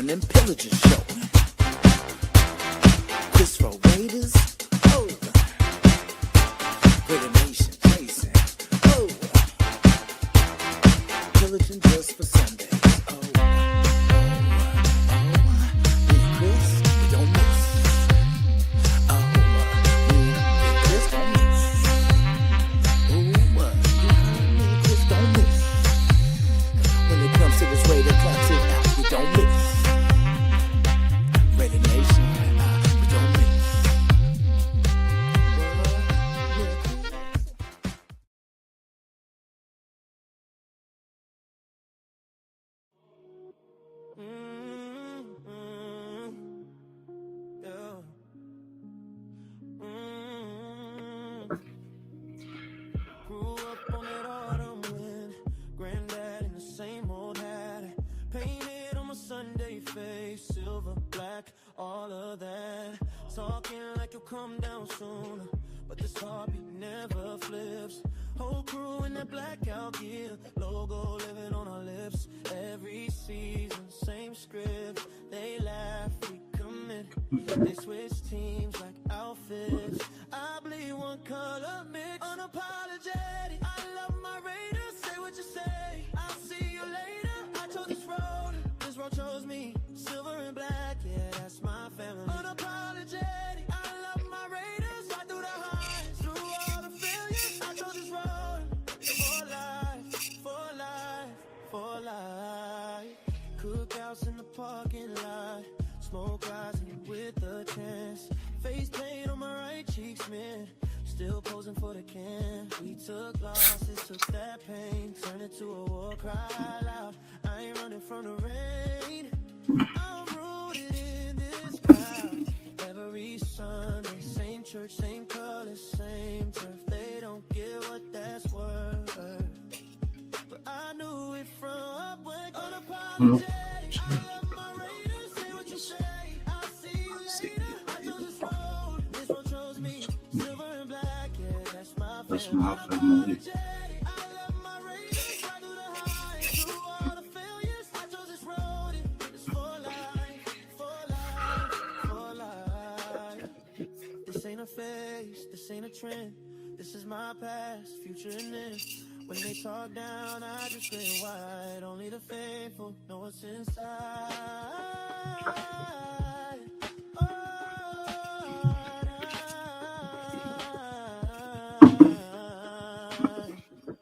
Morning Pillaging Show. This for Raiders, oh, Raider Nation, Jasin, oh, pillaging just for Sundays, oh, me and Chris, we don't miss, oh, me and Chris don't miss, oh, me and Chris don't miss. When it comes to this Raider classic, we don't miss. Raider Nation, we don't miss. Grew up on that autumn wind, granddad in the same old hat, painted on my Sunday face, silver, black, all of that. Talking like you'll come down soon, but this heartbeat never flips. Whole crew in that blackout gear, logo living on our lips. Every season, same script. They laugh, we commit. They switch teams like outfits. I bleed one color mix. Unapologetic, I love my Raiders. Say what you say, I'll see you later. I chose this road chose me. Silver and black, yeah, that's my family. Unapologetic, I love my Raiders. Right through the highs, through all the failures. I chose this road for life, for life, for life. Cookouts in the parking lot, smoke rising with a chance. Face paint on my right cheek, man. Still posing for the can. We took losses, took that pain, turned it to a war cry loud. I ain't running from the rain. I'm rooted in this crowd. Every Sunday, same church, same colors, same turf. They don't get what that's worth, but I knew it from up when unapologetic. I love my Raiders. Say what you say, I'll see you later. I chose this road chose me. Silver and black, yeah, that's my family. That's my family. I love my Raiders. Right through the highs, through all the failures. I chose this road. It's for life, for life, for life. This ain't a phase, this ain't a trend. This is my past, future, and this. When they talk down, I just grin wide. Only the faithful know what's inside.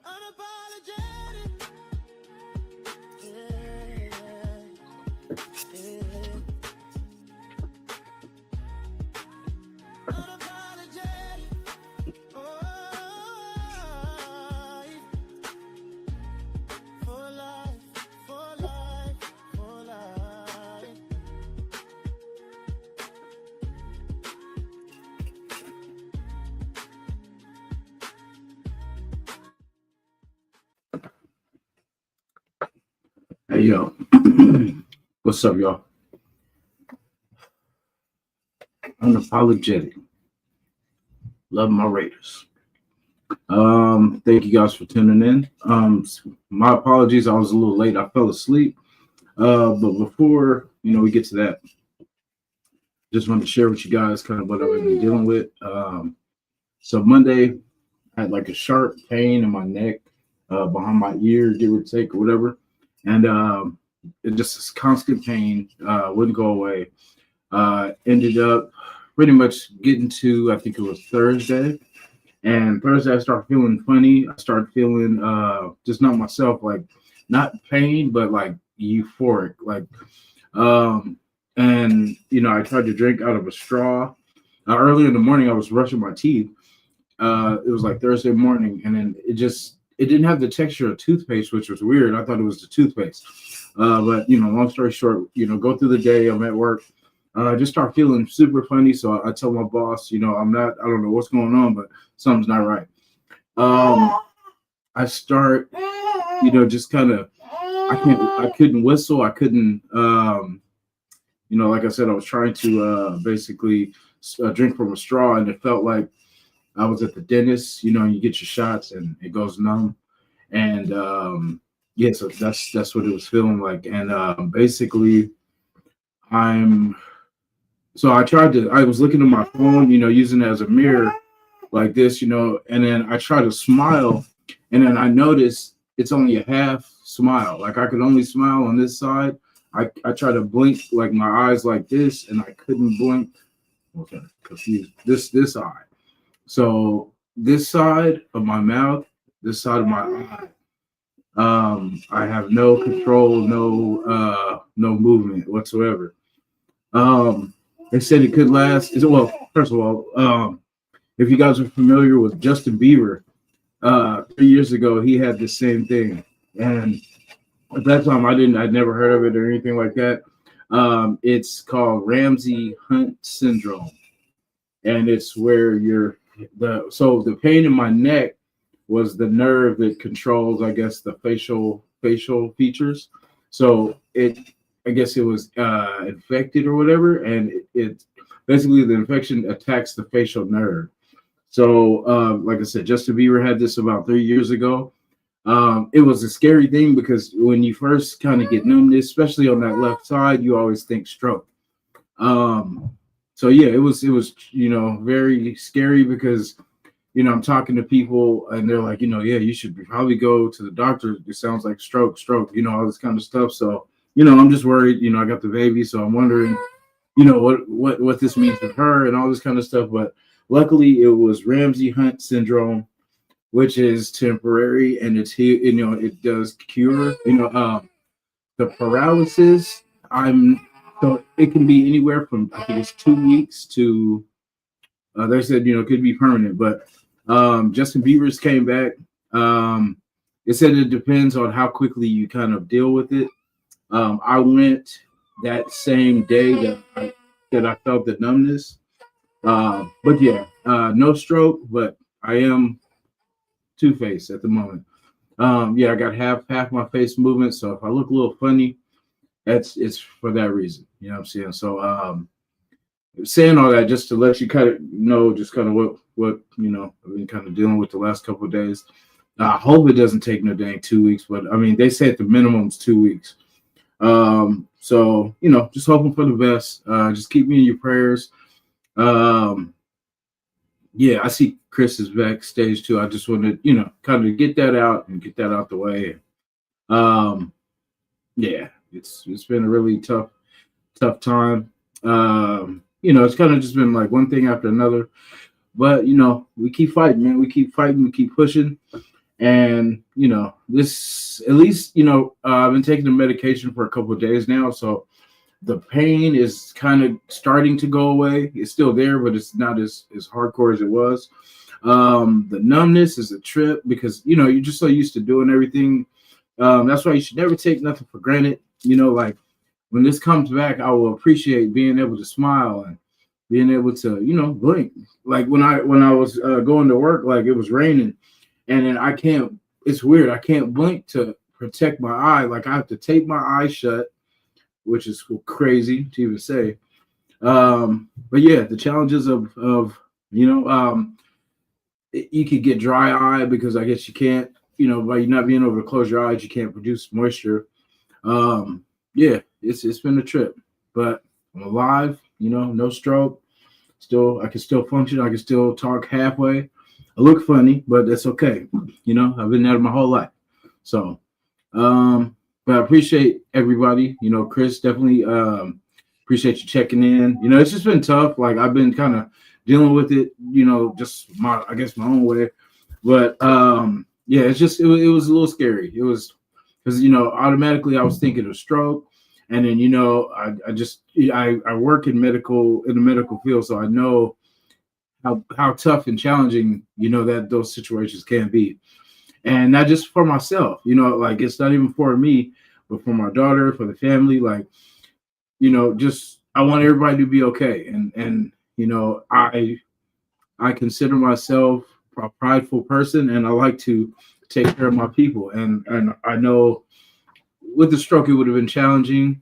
Unapologetic. Yeah, yeah. Unapologetic. For life, for life, for life. Hey, yo. What's up, y'all? Unapologetic. Love my Raiders. Thank you guys for tuning in. My apologies, I was a little late. I fell asleep. But before, we get to that, just wanted to share with you guys kind of what I've been dealing with. So Monday, I had like a sharp pain in my neck, behind my ear, give or take or whatever. And it just this constant pain, wouldn't go away. Ended up pretty much getting to, I think it was Thursday. And Thursday, I started feeling funny. I started feeling just not myself, like not pain, but like euphoric. Like, and, I tried to drink out of a straw. Early in the morning, I was brushing my teeth. It was like Thursday morning, and then it didn't have the texture of toothpaste, which was weird. I thought it was the toothpaste. But, long story short, go through the day. I'm at work. I just start feeling super funny. So I tell my boss, I don't know what's going on, but something's not right. I start, just kind of, I couldn't whistle. I couldn't, like I said, I was trying to basically drink from a straw, and it felt like I was at the dentist, you get your shots and it goes numb. And so that's what it was feeling like. And basically I was looking at my phone, using it as a mirror like this, and then I try to smile, and then I notice it's only a half smile. Like I could only smile on this side. I try to blink like my eyes like this, and I couldn't blink. Okay, confused. This eye. So this side of my mouth, this side of my eye, I have no control, no movement whatsoever. They said it could last. Well, first of all, if you guys are familiar with Justin Bieber, 3 years ago he had the same thing, and at that time I'd never heard of it or anything like that. It's called Ramsay-Hunt syndrome, and it's where the pain in my neck was the nerve that controls, I guess, the facial features. So I guess it was infected or whatever, and it basically the infection attacks the facial nerve. So, like I said, Justin Bieber had this about 3 years ago. It was a scary thing because when you first kind of get numbness, especially on that left side, you always think stroke. So yeah, it was very scary because I'm talking to people and they're like, yeah, you should probably go to the doctor. It sounds like stroke, all this kind of stuff. So I'm just worried. I got the baby, so I'm wondering, what this means for her and all this kind of stuff. But luckily, it was Ramsay-Hunt syndrome, which is temporary, and it does cure. The paralysis. So it can be anywhere from, I think it's 2 weeks to. They said it could be permanent, but Justin Bieber's came back. It said it depends on how quickly you kind of deal with it. I went that same day that I felt the numbness. But yeah, no stroke, but I am two-faced at the moment. Yeah, I got half my face movement, so if I look a little funny, it's for that reason. You know what I'm saying? So saying all that just to let you kind of know just kind of what I've been kind of dealing with the last couple of days. I hope it doesn't take no dang 2 weeks, but I mean they say at the minimum is 2 weeks. So just hoping for the best. Just keep me in your prayers. Yeah, I see Chris is backstage too. I just wanted kind of get that out and get that out the way. Yeah, it's been a really tough time. It's kind of just been like one thing after another, but we keep fighting, man. We keep fighting, we keep pushing, and this at least I've been taking the medication for a couple of days now, so the pain is kind of starting to go away. It's still there, but it's not as hardcore as it was. The numbness is a trip because you're just so used to doing everything. That's why you should never take nothing for granted. Like when this comes back, I will appreciate being able to smile and being able to, blink. Like when I was going to work, like it was raining, and then it's weird. I can't blink to protect my eye. Like I have to tape my eye shut, which is crazy to even say. But yeah, the challenges of you could get dry eye because I guess you can't, by you not being able to close your eyes, you can't produce moisture. Yeah, it's been a trip, but I'm alive, no stroke. I can still function. I can still talk halfway. I look funny, but that's okay. I've been there my whole life. So, but I appreciate everybody. Chris, definitely appreciate you checking in. It's just been tough. Like I've been kind of dealing with it, just my own way. But yeah, it was a little scary. It was because automatically I was thinking of stroke, and then I work in the medical field, so I know how tough and challenging that those situations can be. And not just for myself, like it's not even for me, but for my daughter, for the family. Like, just I want everybody to be okay. And I consider myself a prideful person, and I like to take care of my people. And I know with the stroke it would have been challenging,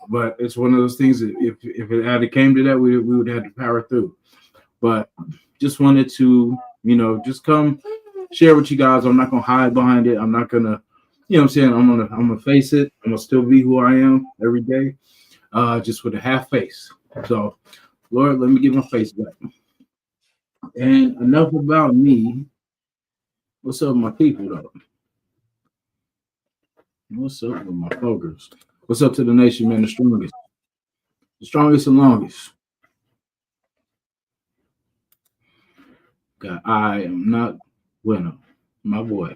but it's one of those things that if it had came to that, we would have to power through. But just wanted to, just come share with you guys. I'm not gonna hide behind it. I'm not gonna, I'm gonna face it. I'm gonna still be who I am every day. just with a half face. So, Lord, let me get my face back. And enough about me. What's up with my people, though? What's up with my focus? What's up to the nation, man? The strongest and longest. God, I am not bueno, my boy.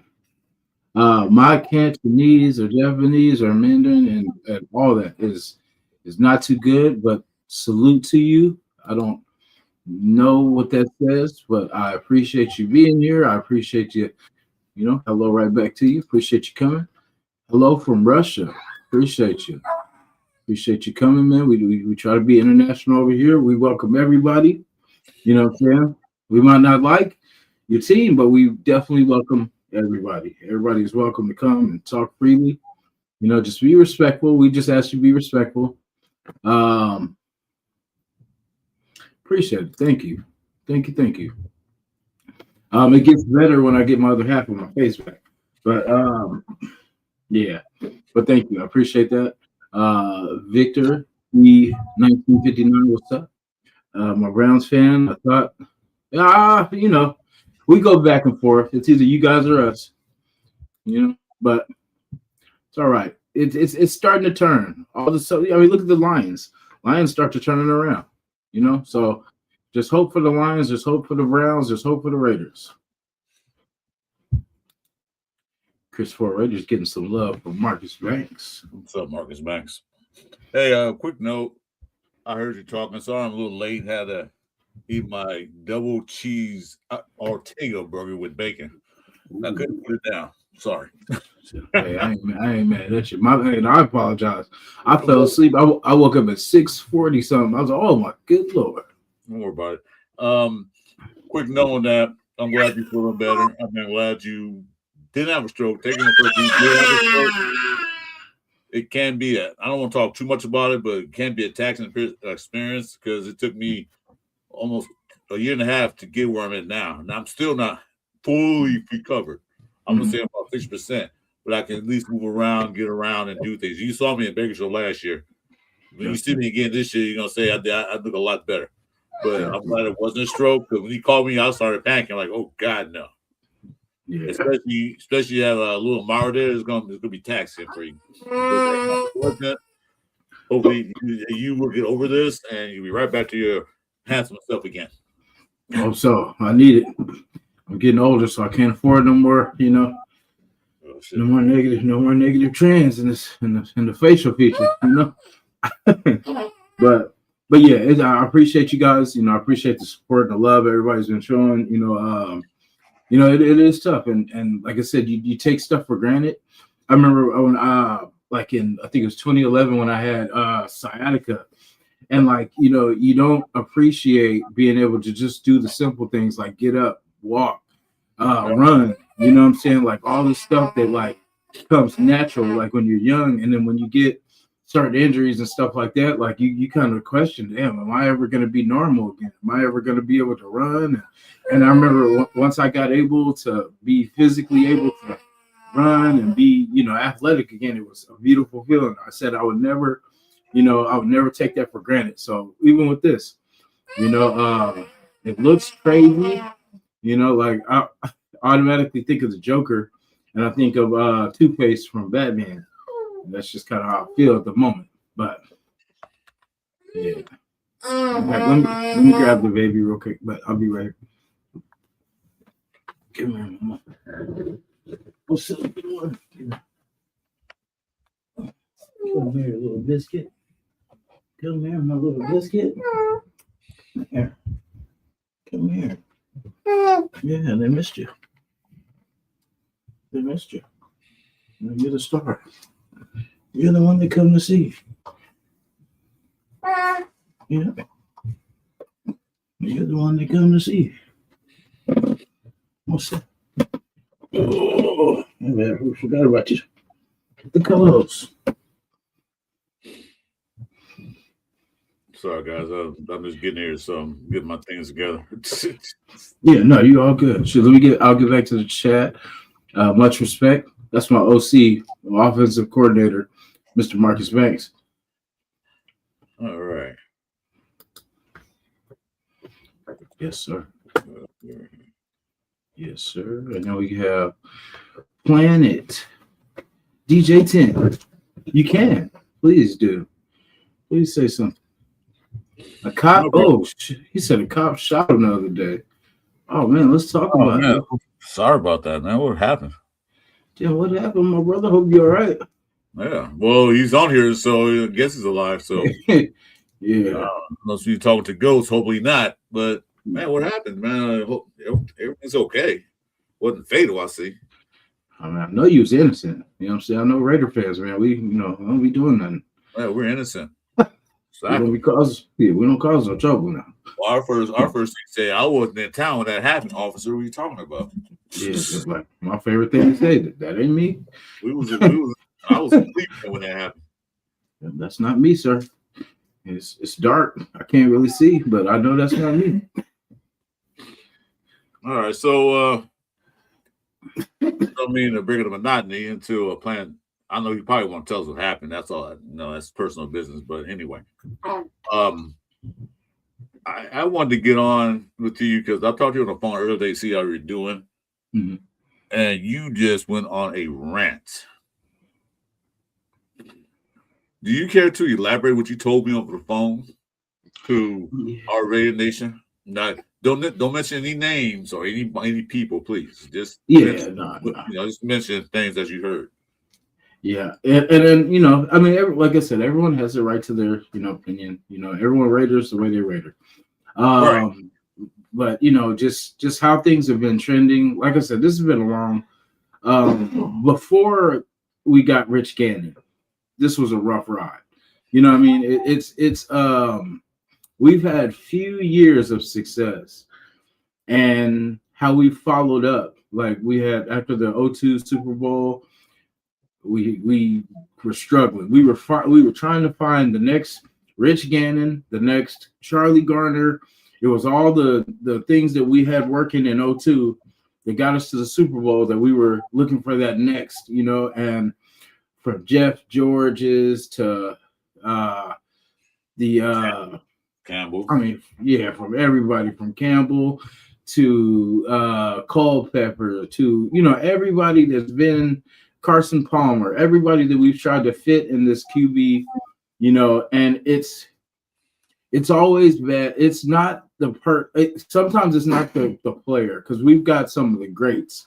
My Cantonese or Japanese or Mandarin and all that is not too good, but salute to you. I don't know what that says, but I appreciate you being here. I appreciate you, hello right back to you. Appreciate you coming. Hello from Russia. Appreciate you. Appreciate you coming, man. We try to be international over here. We welcome everybody. You know what I'm saying? We might not like your team, but we definitely welcome everybody. Everybody is welcome to come and talk freely. Just be respectful. We just ask you to be respectful. Appreciate it. Thank you. Thank you. It gets better when I get my other half of my face back. But yeah. But thank you. I appreciate that. Victor, the 1959, what's up? My Browns fan. I thought, we go back and forth. It's either you guys or us, but it's all right. It's starting to turn. All the look at the Lions. Lions start to turn it around, So just hope for the Lions. Just hope for the Browns. Just hope for the Raiders. C4R Raiders getting some love from Marcus Banks. What's up, Marcus Banks? Hey, quick note. I heard you talking. Sorry I'm a little late. Had to eat my double cheese Ortega burger with bacon. I couldn't put it down. Sorry. Hey, I ain't mad at you. I apologize. I fell asleep. I woke up at 6:40 something. I was like, oh my good Lord. Don't worry about it. Quick note on that. I'm glad you're feeling better. I'm glad you didn't have a stroke. Taking the first you did have a stroke. It can be I don't want to talk too much about it, but it can be a taxing experience because it took me almost a year and a half to get where I'm at now. And I'm still not fully recovered. I'm going to say about 6%, but I can at least move around, get around, and do things. You saw me in Bakersfield last year. When you see me again this year, you're going to say I look a lot better. But I'm glad it wasn't a stroke because when he called me, I started panicking like, oh, God, no. Yeah. Especially you have a little Mara there, it's going to be taxing for you. Hopefully you will get over this and you'll be right back to your handsome self again. Hope so. I need it. I'm getting older, so I can't afford no more. No more negative trends in the facial feature. But yeah, I appreciate you guys. I appreciate the support and the love everybody's been showing. It is tough, and like I said, you take stuff for granted. I remember when I think it was 2011 when I had sciatica, and you don't appreciate being able to just do the simple things like get up, walk, run. You know what I'm saying? Like all this stuff that comes natural, like when you're young, and then when you get certain injuries and stuff like that, you kind of question, damn, am I ever going to be normal again? Am I ever going to be able to run? And I remember once I got able to be physically able to run and be, athletic again, it was a beautiful feeling. I said I would never take that for granted. So even with this, it looks crazy, I automatically think of the Joker and I think of Two-Face from Batman. That's just kind of how I feel at the moment. But yeah. Let me grab the baby real quick, but I'll be right. Come here, mama. What's up? Come here, little biscuit. Come here, my little biscuit. Here. Come here. Yeah, they missed you. You're the star. You're the one they come to see. Yeah. You're the one they come to see. What's that? Oh, man, we forgot about you. Get the clothes. Sorry, guys. I'm just getting here, so I'm getting my things together. Yeah, no, you all good. So I'll get back to the chat. Much respect. That's my OC, offensive coordinator, Mr. Marcus Banks. All right. Yes, sir. Yes, sir. And then we have Planet DJ 10. You can. Please do. Please say something. A cop. Oh, he said a cop shot him the other day. Oh man, let's talk about it. Sorry about that, man. What happened? Yeah, what happened, my brother? Hope you're all right. Yeah. Well, he's on here, so I guess he's alive. So yeah. Unless you're talking to ghosts, hopefully not. But man, what happened, man? I hope everything's okay. Wasn't fatal, I see. I mean, I know you was innocent. You know what I'm saying? I know Raider fans, man. We don't be doing nothing. Yeah, we're innocent. Exactly. We don't cause no trouble now. Well, our first thing say, I wasn't in town when that happened, officer. What are you talking about? Yeah, just like my favorite thing to say that ain't me. I was asleep when that happened. That's not me, sir. It's dark. I can't really see, but I know that's not me. All right, so I don't mean to bring the monotony into a plan. I know you probably want to tell us what happened. That's all. That's personal business. But anyway, I wanted to get on with you because I talked to you on the phone earlier today, see how you're doing, and you just went on a rant. Do you care to elaborate what you told me over the phone to our Radio Nation? Not don't mention any names or any people, please. Just just mention things that you heard. Yeah, and then I mean, like I said, everyone has the right to their opinion. Everyone Raiders the way they Raider. Right. But just how things have been trending. Like I said, this has been a long. Before we got Rich Gannon, this was a rough ride. You know what I mean? It's we've had few years of success, and how we followed up. Like we had after the 2002 Super Bowl. We were struggling. We were trying to find the next Rich Gannon, the next Charlie Garner. It was all the things that we had working in 2002 that got us to the Super Bowl that we were looking for that next, and from Jeff George's to Campbell. I mean, yeah, from everybody from Campbell to Culpepper to everybody that's been Carson Palmer, everybody that we've tried to fit in this QB, and it's always bad. It's not sometimes it's not the player, because we've got some of the greats.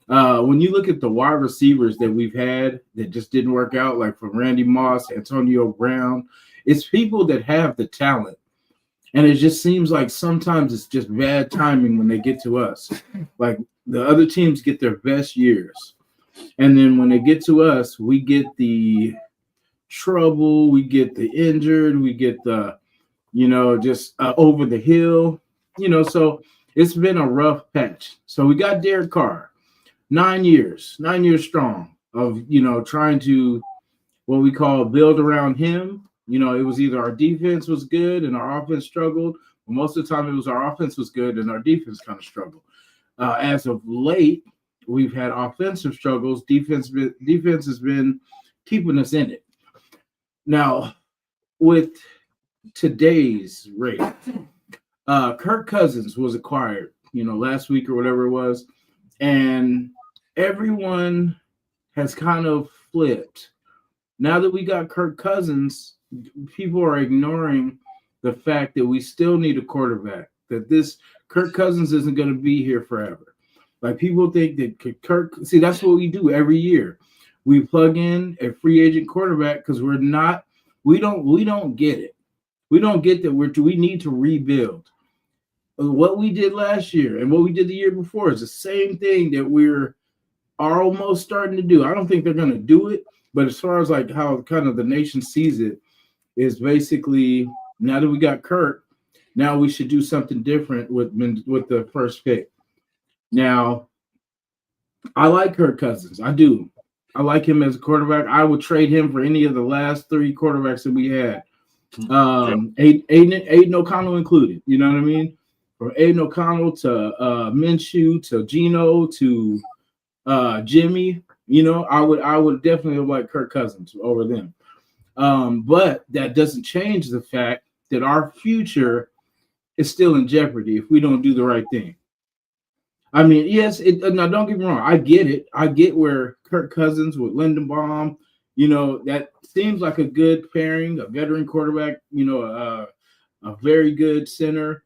When you look at the wide receivers that we've had that just didn't work out, like from Randy Moss, Antonio Brown, it's people that have the talent. And it just seems like sometimes it's just bad timing when they get to us. Like the other teams get their best years. And then when they get to us, we get the trouble, we get the injured, we get the, just over the hill, so it's been a rough patch. So we got Derek Carr, 9 years strong of, trying to what we call build around him. It was either our defense was good and our offense struggled. But most of the time it was our offense was good and our defense kind of struggled. As of late, we've had offensive struggles. Defense has been keeping us in it. Now, with today's rate, Kirk Cousins was acquired, last week or whatever it was, and everyone has kind of flipped. Now that we got Kirk Cousins, people are ignoring the fact that we still need a quarterback, that this Kirk Cousins isn't going to be here forever. Like people think that see, that's what we do every year. We plug in a free agent quarterback because we don't get it. We don't get that we need to rebuild. What we did last year and what we did the year before is the same thing that we're almost starting to do. I don't think they're going to do it, but as far as like how kind of the nation sees it is basically now that we got Kirk, now we should do something different with the first pick. Now, I like Kirk Cousins. I do. I like him as a quarterback. I would trade him for any of the last three quarterbacks that we had. Aiden O'Connell included. You know what I mean? From Aiden O'Connell to Minshew to Geno to Jimmy. I would definitely like Kirk Cousins over them. But that doesn't change the fact that our future is still in jeopardy if we don't do the right thing. I mean, yes, now don't get me wrong. I get it. I get where Kirk Cousins with Lindenbaum, that seems like a good pairing, a veteran quarterback, a very good center.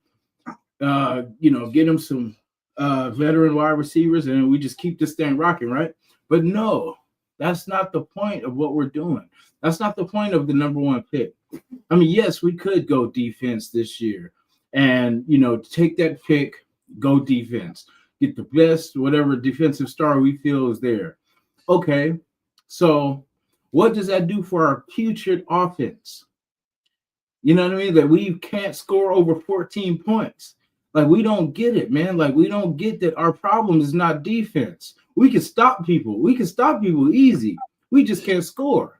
Get him some veteran wide receivers, and we just keep this thing rocking, right? But no, that's not the point of what we're doing. That's not the point of the number one pick. I mean, yes, we could go defense this year and, take that pick, go defense, get the best, whatever defensive star we feel is there. Okay, so what does that do for our future offense? You know what I mean? That we can't score over 14 points. Like, we don't get it, man. Like, we don't get that our problem is not defense. We can stop people. We can stop people easy. We just can't score.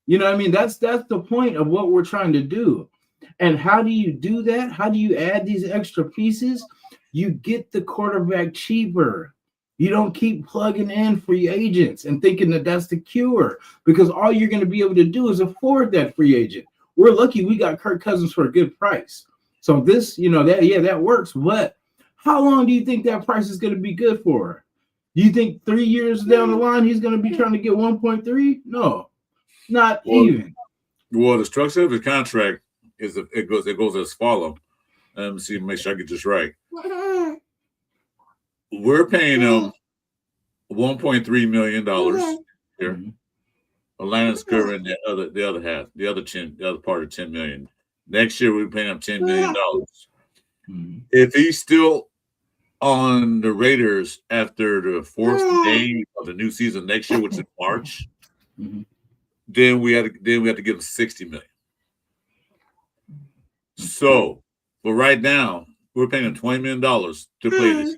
You know what I mean? That's the point of what we're trying to do. And how do you do that? How do you add these extra pieces? You get the quarterback cheaper. You don't keep plugging in free agents and thinking that that's the cure, because all you're going to be able to do is afford that free agent. We're lucky we got Kirk Cousins for a good price. So this, that works. But how long do you think that price is going to be good for? Do you think 3 years down the line he's going to be trying to get 1.3? No, not even. Well, the structure of his contract is it goes as follows. Let me see, make sure I get this right. We're paying him $1.3 million here. Mm-hmm. Atlanta's covering the other half, the other part of $10 million. Next year we're paying him $10 million. Mm-hmm. If he's still on the Raiders after the fourth day of the new season next year, which is March, mm-hmm. then we have to give him $60 million. So, but right now we're paying him $20 million to play this.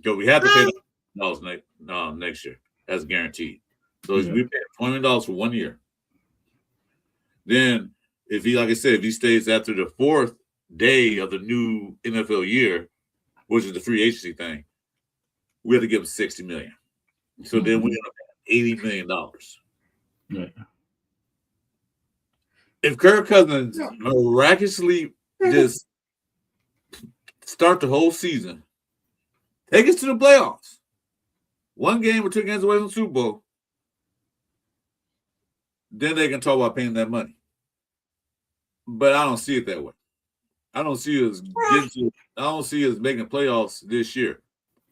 So we have to pay $20 next year as guaranteed. So we pay $20 million for 1 year. Then, if he stays after the fourth day of the new NFL year, which is the free agency thing, we have to give him $60 million. So then we end up at $80 million. Yeah. If Kirk Cousins miraculously just start the whole season, take us to the playoffs, 1 game or 2 games away from the Super Bowl, then they can talk about paying that money. But I don't see it that way. I don't see us making playoffs this year.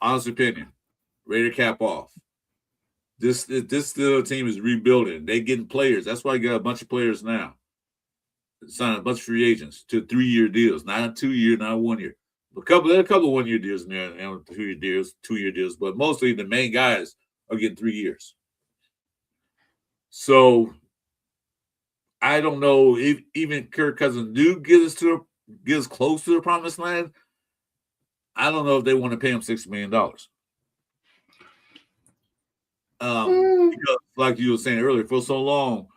Honest opinion. Raider cap off. This still team is rebuilding. They getting players. That's why you got a bunch of players now. Signing a bunch of free agents to 3-year deals, not a 2-year, not a 1 year. A couple of 1-year deals in there, and 2-year deals, but mostly the main guys are getting 3 years. So I don't know if even Kirk Cousins do get us close to the promised land. I don't know if they want to pay him $60 million. Because, like you were saying earlier, for so long,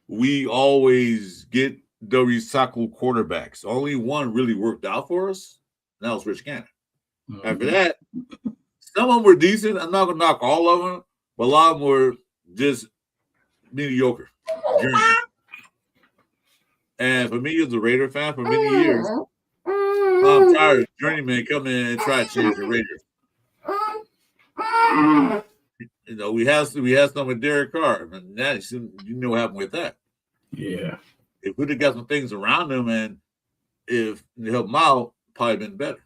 we always get the recycled quarterbacks. Only one really worked out for us, and that was Rich Gannon. Mm-hmm. After that, some of them were decent. I'm not going to knock all of them, but a lot of them were just mediocre. And for me, as a Raider fan for many years, I'm tired of journeyman coming in and try to change the Raiders. We had some with Derek Carr, and that you know what happened with that. Yeah. If we'd have got some things around him and if they helped him out, probably been better.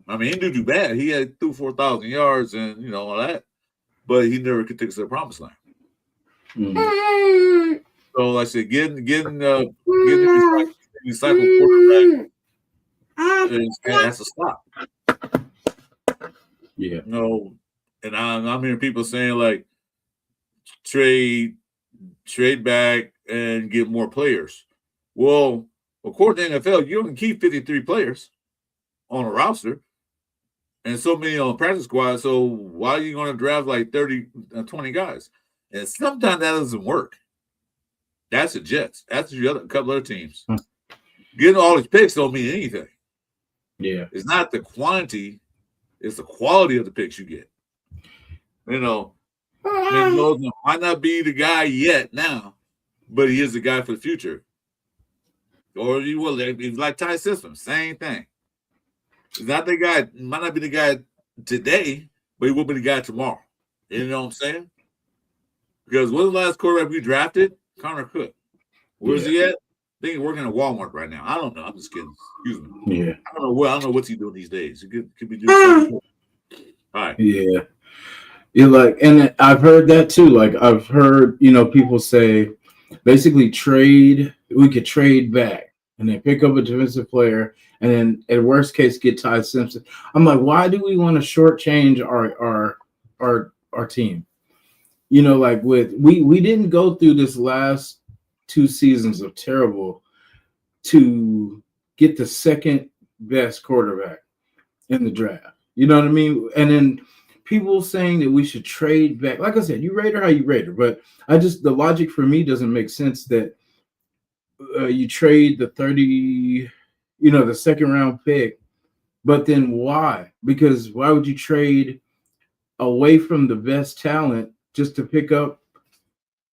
I mean, he didn't do bad. He had threw 4,000 yards and all that, but he never could take us to the promised land. Mm-hmm. So, like I said, getting the recycled quarterback has to stop. Yeah. And I'm hearing people saying like trade back and get more players. Well, according to the NFL, you can keep 53 players on a roster and so many on the practice squad. So why are you going to draft like 20 guys? And sometimes that doesn't work. That's the Jets. That's a couple other teams. Getting all these picks don't mean anything. Yeah. It's not the quantity, it's the quality of the picks you get. Mendoza might not be the guy yet now, but he is the guy for the future. Or you will, he's like Ty Simpson, same thing. He's not the guy, might not be the guy today, but he will be the guy tomorrow. You know what I'm saying? Because when's the last quarterback we drafted? Connor Cook. Where's he at? I think he's working at Walmart right now. I don't know. I'm just kidding. Excuse me. Yeah. I don't know what's he doing these days. He could be doing something. All right. Yeah. Yeah, like, and I've heard that too. Like, I've heard, people say basically we could trade back and then pick up a defensive player and then at worst case get Ty Simpson. I'm like, why do we want to shortchange our team? Like we didn't go through this last 2 seasons of terrible to get the second best quarterback in the draft. You know what I mean? And then people saying that we should trade back. Like I said, you rate her how you rate her, but the logic for me doesn't make sense that you trade the 30, the second round pick, but then why? Because why would you trade away from the best talent just to pick up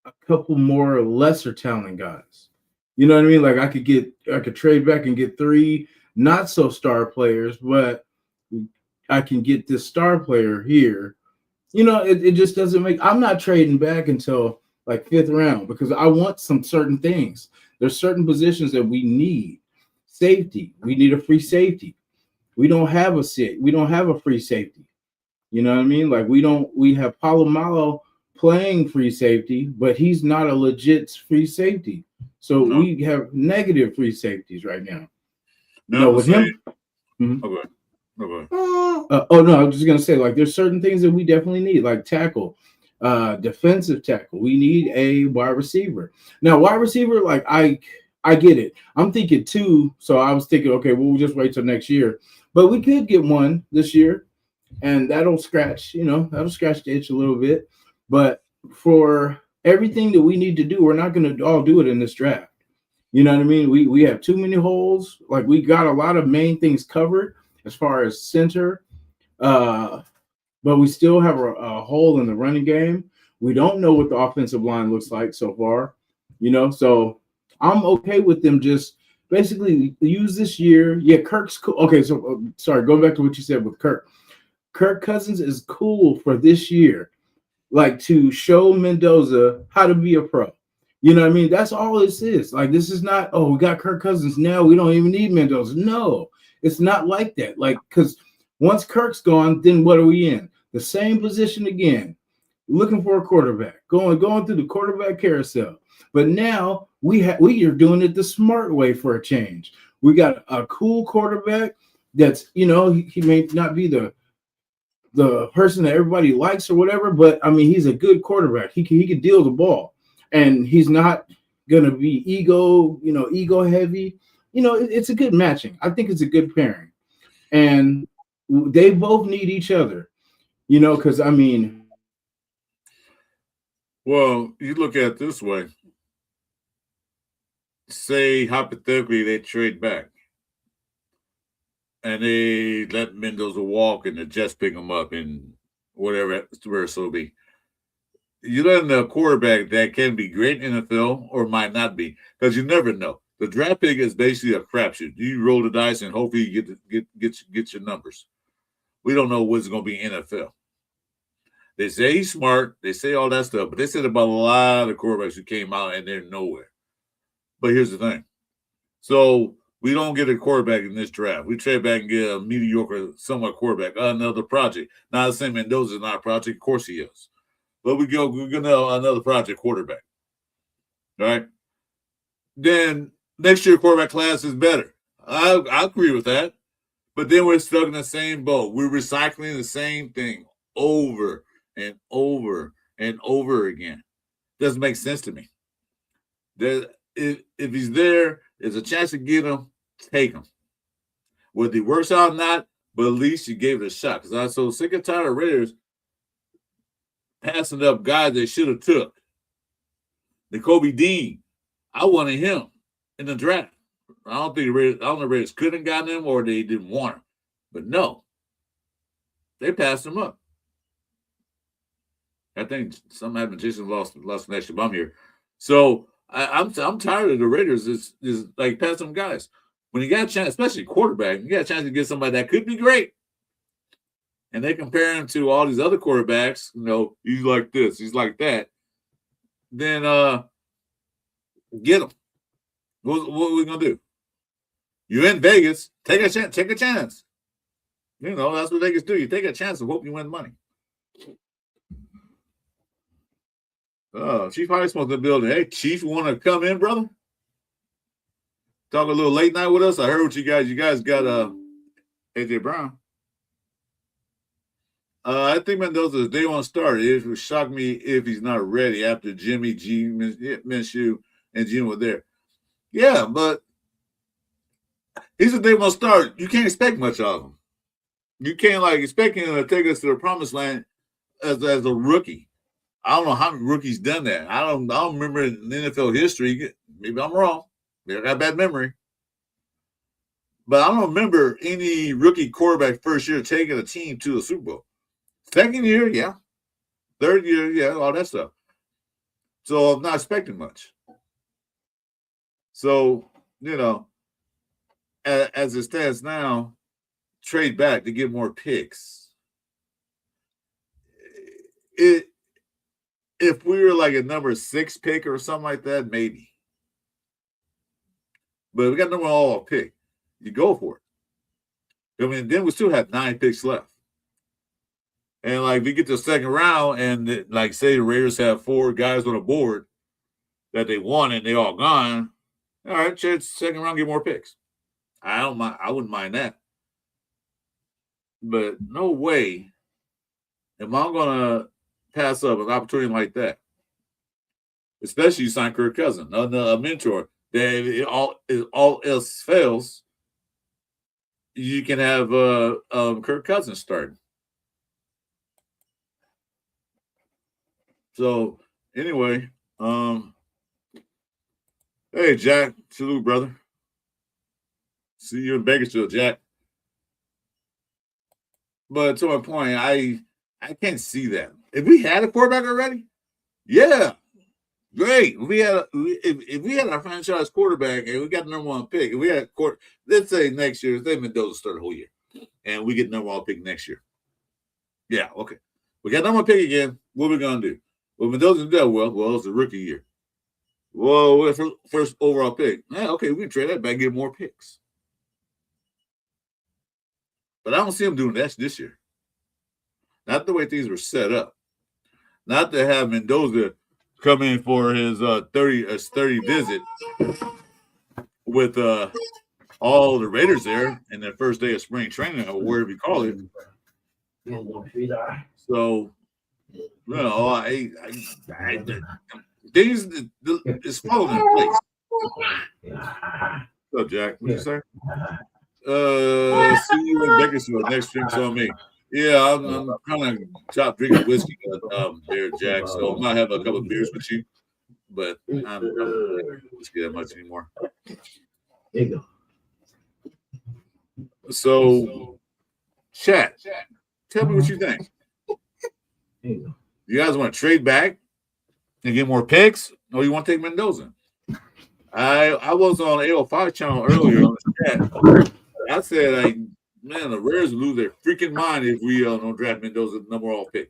a couple more lesser talent guys? You know what I mean? Like I could trade back and get 3 not so star players, but I can get this star player here. It just doesn't make. I'm not trading back until like 5th round because I want some certain things. There's certain positions that we need. Safety. We need a free safety. We don't have a free safety. You know what I mean? Like we have Palomalo playing free safety, but he's not a legit free safety. So we have negative free safeties right now. No, with him. Mm-hmm. Okay. Okay. No, I was just gonna say, like, there's certain things that we definitely need, like tackle, defensive tackle. We need a wide receiver. Now, wide receiver, like I get it. I'm thinking 2, so I was thinking, okay, we'll just wait till next year. But we could get 1 this year, and that'll scratch the itch a little bit. But for everything that we need to do, we're not gonna all do it in this draft. You know what I mean? We have too many holes. Like we got a lot of main things covered as far as center, but we still have a hole in the running game. We don't know what the offensive line looks like so far, so I'm okay with them just basically use this year. Yeah, Kirk's cool. Okay, so sorry, going back to what you said with Kirk. Kirk Cousins is cool for this year, like to show Mendoza how to be a pro. You know what I mean? That's all this is. Like, this is not, we got Kirk Cousins now, we don't even need Mendoza. No. It's not like that. Like, because once Kirk's gone, then what are we in? The same position again, looking for a quarterback, going through the quarterback carousel. But now we are doing it the smart way for a change. We got a cool quarterback that's, he may not be the person that everybody likes or whatever, but I mean, he's a good quarterback. He can deal the ball, and he's not gonna be ego heavy. It's a good matching. I think it's a good pairing. And they both need each other, because, I mean. Well, you look at it this way. Say, hypothetically, they trade back. And they let Mendoza walk and the Jets pick him up and whatever, where so be. You let a quarterback that can be great in the NFL or might not be, because you never know. The draft pick is basically a crapshoot. You roll the dice and hopefully you get your numbers. We don't know what's going to be NFL. They say he's smart. They say all that stuff, but they said about a lot of quarterbacks who came out and they're nowhere. But here's the thing. So we don't get a quarterback in this draft. We trade back and get a mediocre, somewhat quarterback, another project. Not the same Mendoza is not a project. Of course he is. But we're going to another project quarterback. All right? Then next year quarterback class is better. I agree with that. But then we're stuck in the same boat. We're recycling the same thing over and over and over again. Doesn't make sense to me. If he's there, there's a chance to get him, take him. Whether he works out or not, but at least you gave it a shot. Because I'm so sick and tired of Raiders passing up guys they should have took. N'Kobe Dean, I wanted him in the draft. I don't know if the Raiders couldn't have gotten him or they didn't want him. But no, they passed him up. I think something happened. Jason lost connection, but I'm here. So I'm tired of the Raiders. Is like past some guys. When you got a chance, especially quarterback, you got a chance to get somebody that could be great. And they compare him to all these other quarterbacks, you know, he's like this, he's like that. Then get him. What are we gonna do? You're in Vegas, take a chance. You know, that's what Vegas do. You take a chance and hope you win money. Chief High Smoke in the building. Hey, Chief, you want to come in, brother? Talk a little late night with us. I heard what you guys got AJ Brown. I think Mendoza's day one start. It would shock me if he's not ready after Jimmy G, Minshew, and Jim were there. Yeah, but he's a day one start. You can't expect much of him. You can't expect him to take us to the promised land as a rookie. I don't know how many rookies done that. I don't remember in NFL history. Maybe I'm wrong. Maybe I got bad memory. But I don't remember any rookie quarterback first year taking a team to the Super Bowl. Second year, yeah. Third year, yeah, all that stuff. So I'm not expecting much. So, you know, as it stands now, trade back to get more picks. If we were like a number 6 pick or something like that, maybe. But we got number all pick. You go for it. I mean, then we still have 9 picks left. And like we get to the second round and like say the Raiders have 4 guys on the board that they want and they all gone. All right, second round, get more picks. I wouldn't mind that. But no way am I gonna pass up an opportunity like that. Especially you sign Kirk Cousins, a mentor. That if all else fails, you can have Kirk Cousins starting. So anyway, hey Jack, salute, brother. See you in Bakersfield, Jack. But to my point, I can't see that. If we had a quarterback already, yeah, great. If we had our franchise quarterback and we got the number 1 pick, if we had let's say next year, say Mendoza start the whole year, and we get the number 1 pick next year. Yeah, okay. We got number 1 pick again. What are we gonna do? Well, Mendoza did that well, it's a rookie year. Well, first overall pick. Yeah, okay, we can trade that back and get more picks. But I don't see him doing that this year. Not the way things were set up. Not to have Mendoza come in for his 30 visit with all the Raiders there in the first day of spring training or whatever you call it. So, you know, things is falling in place. So, Jack, what you say? See you in Bakersfield. Next drinks on me. Yeah, I'm kind of drinking whiskey there, Jack. So I might have a couple of beers with you, but I don't drink whiskey that much anymore. There you go. So, chat, tell me what you think. There you go. You guys want to trade back and get more picks, or you want to take Mendoza? I was on AO5 channel earlier on the chat. I said, man, the Raiders lose their freaking mind if we don't draft Mendoza number 1 pick.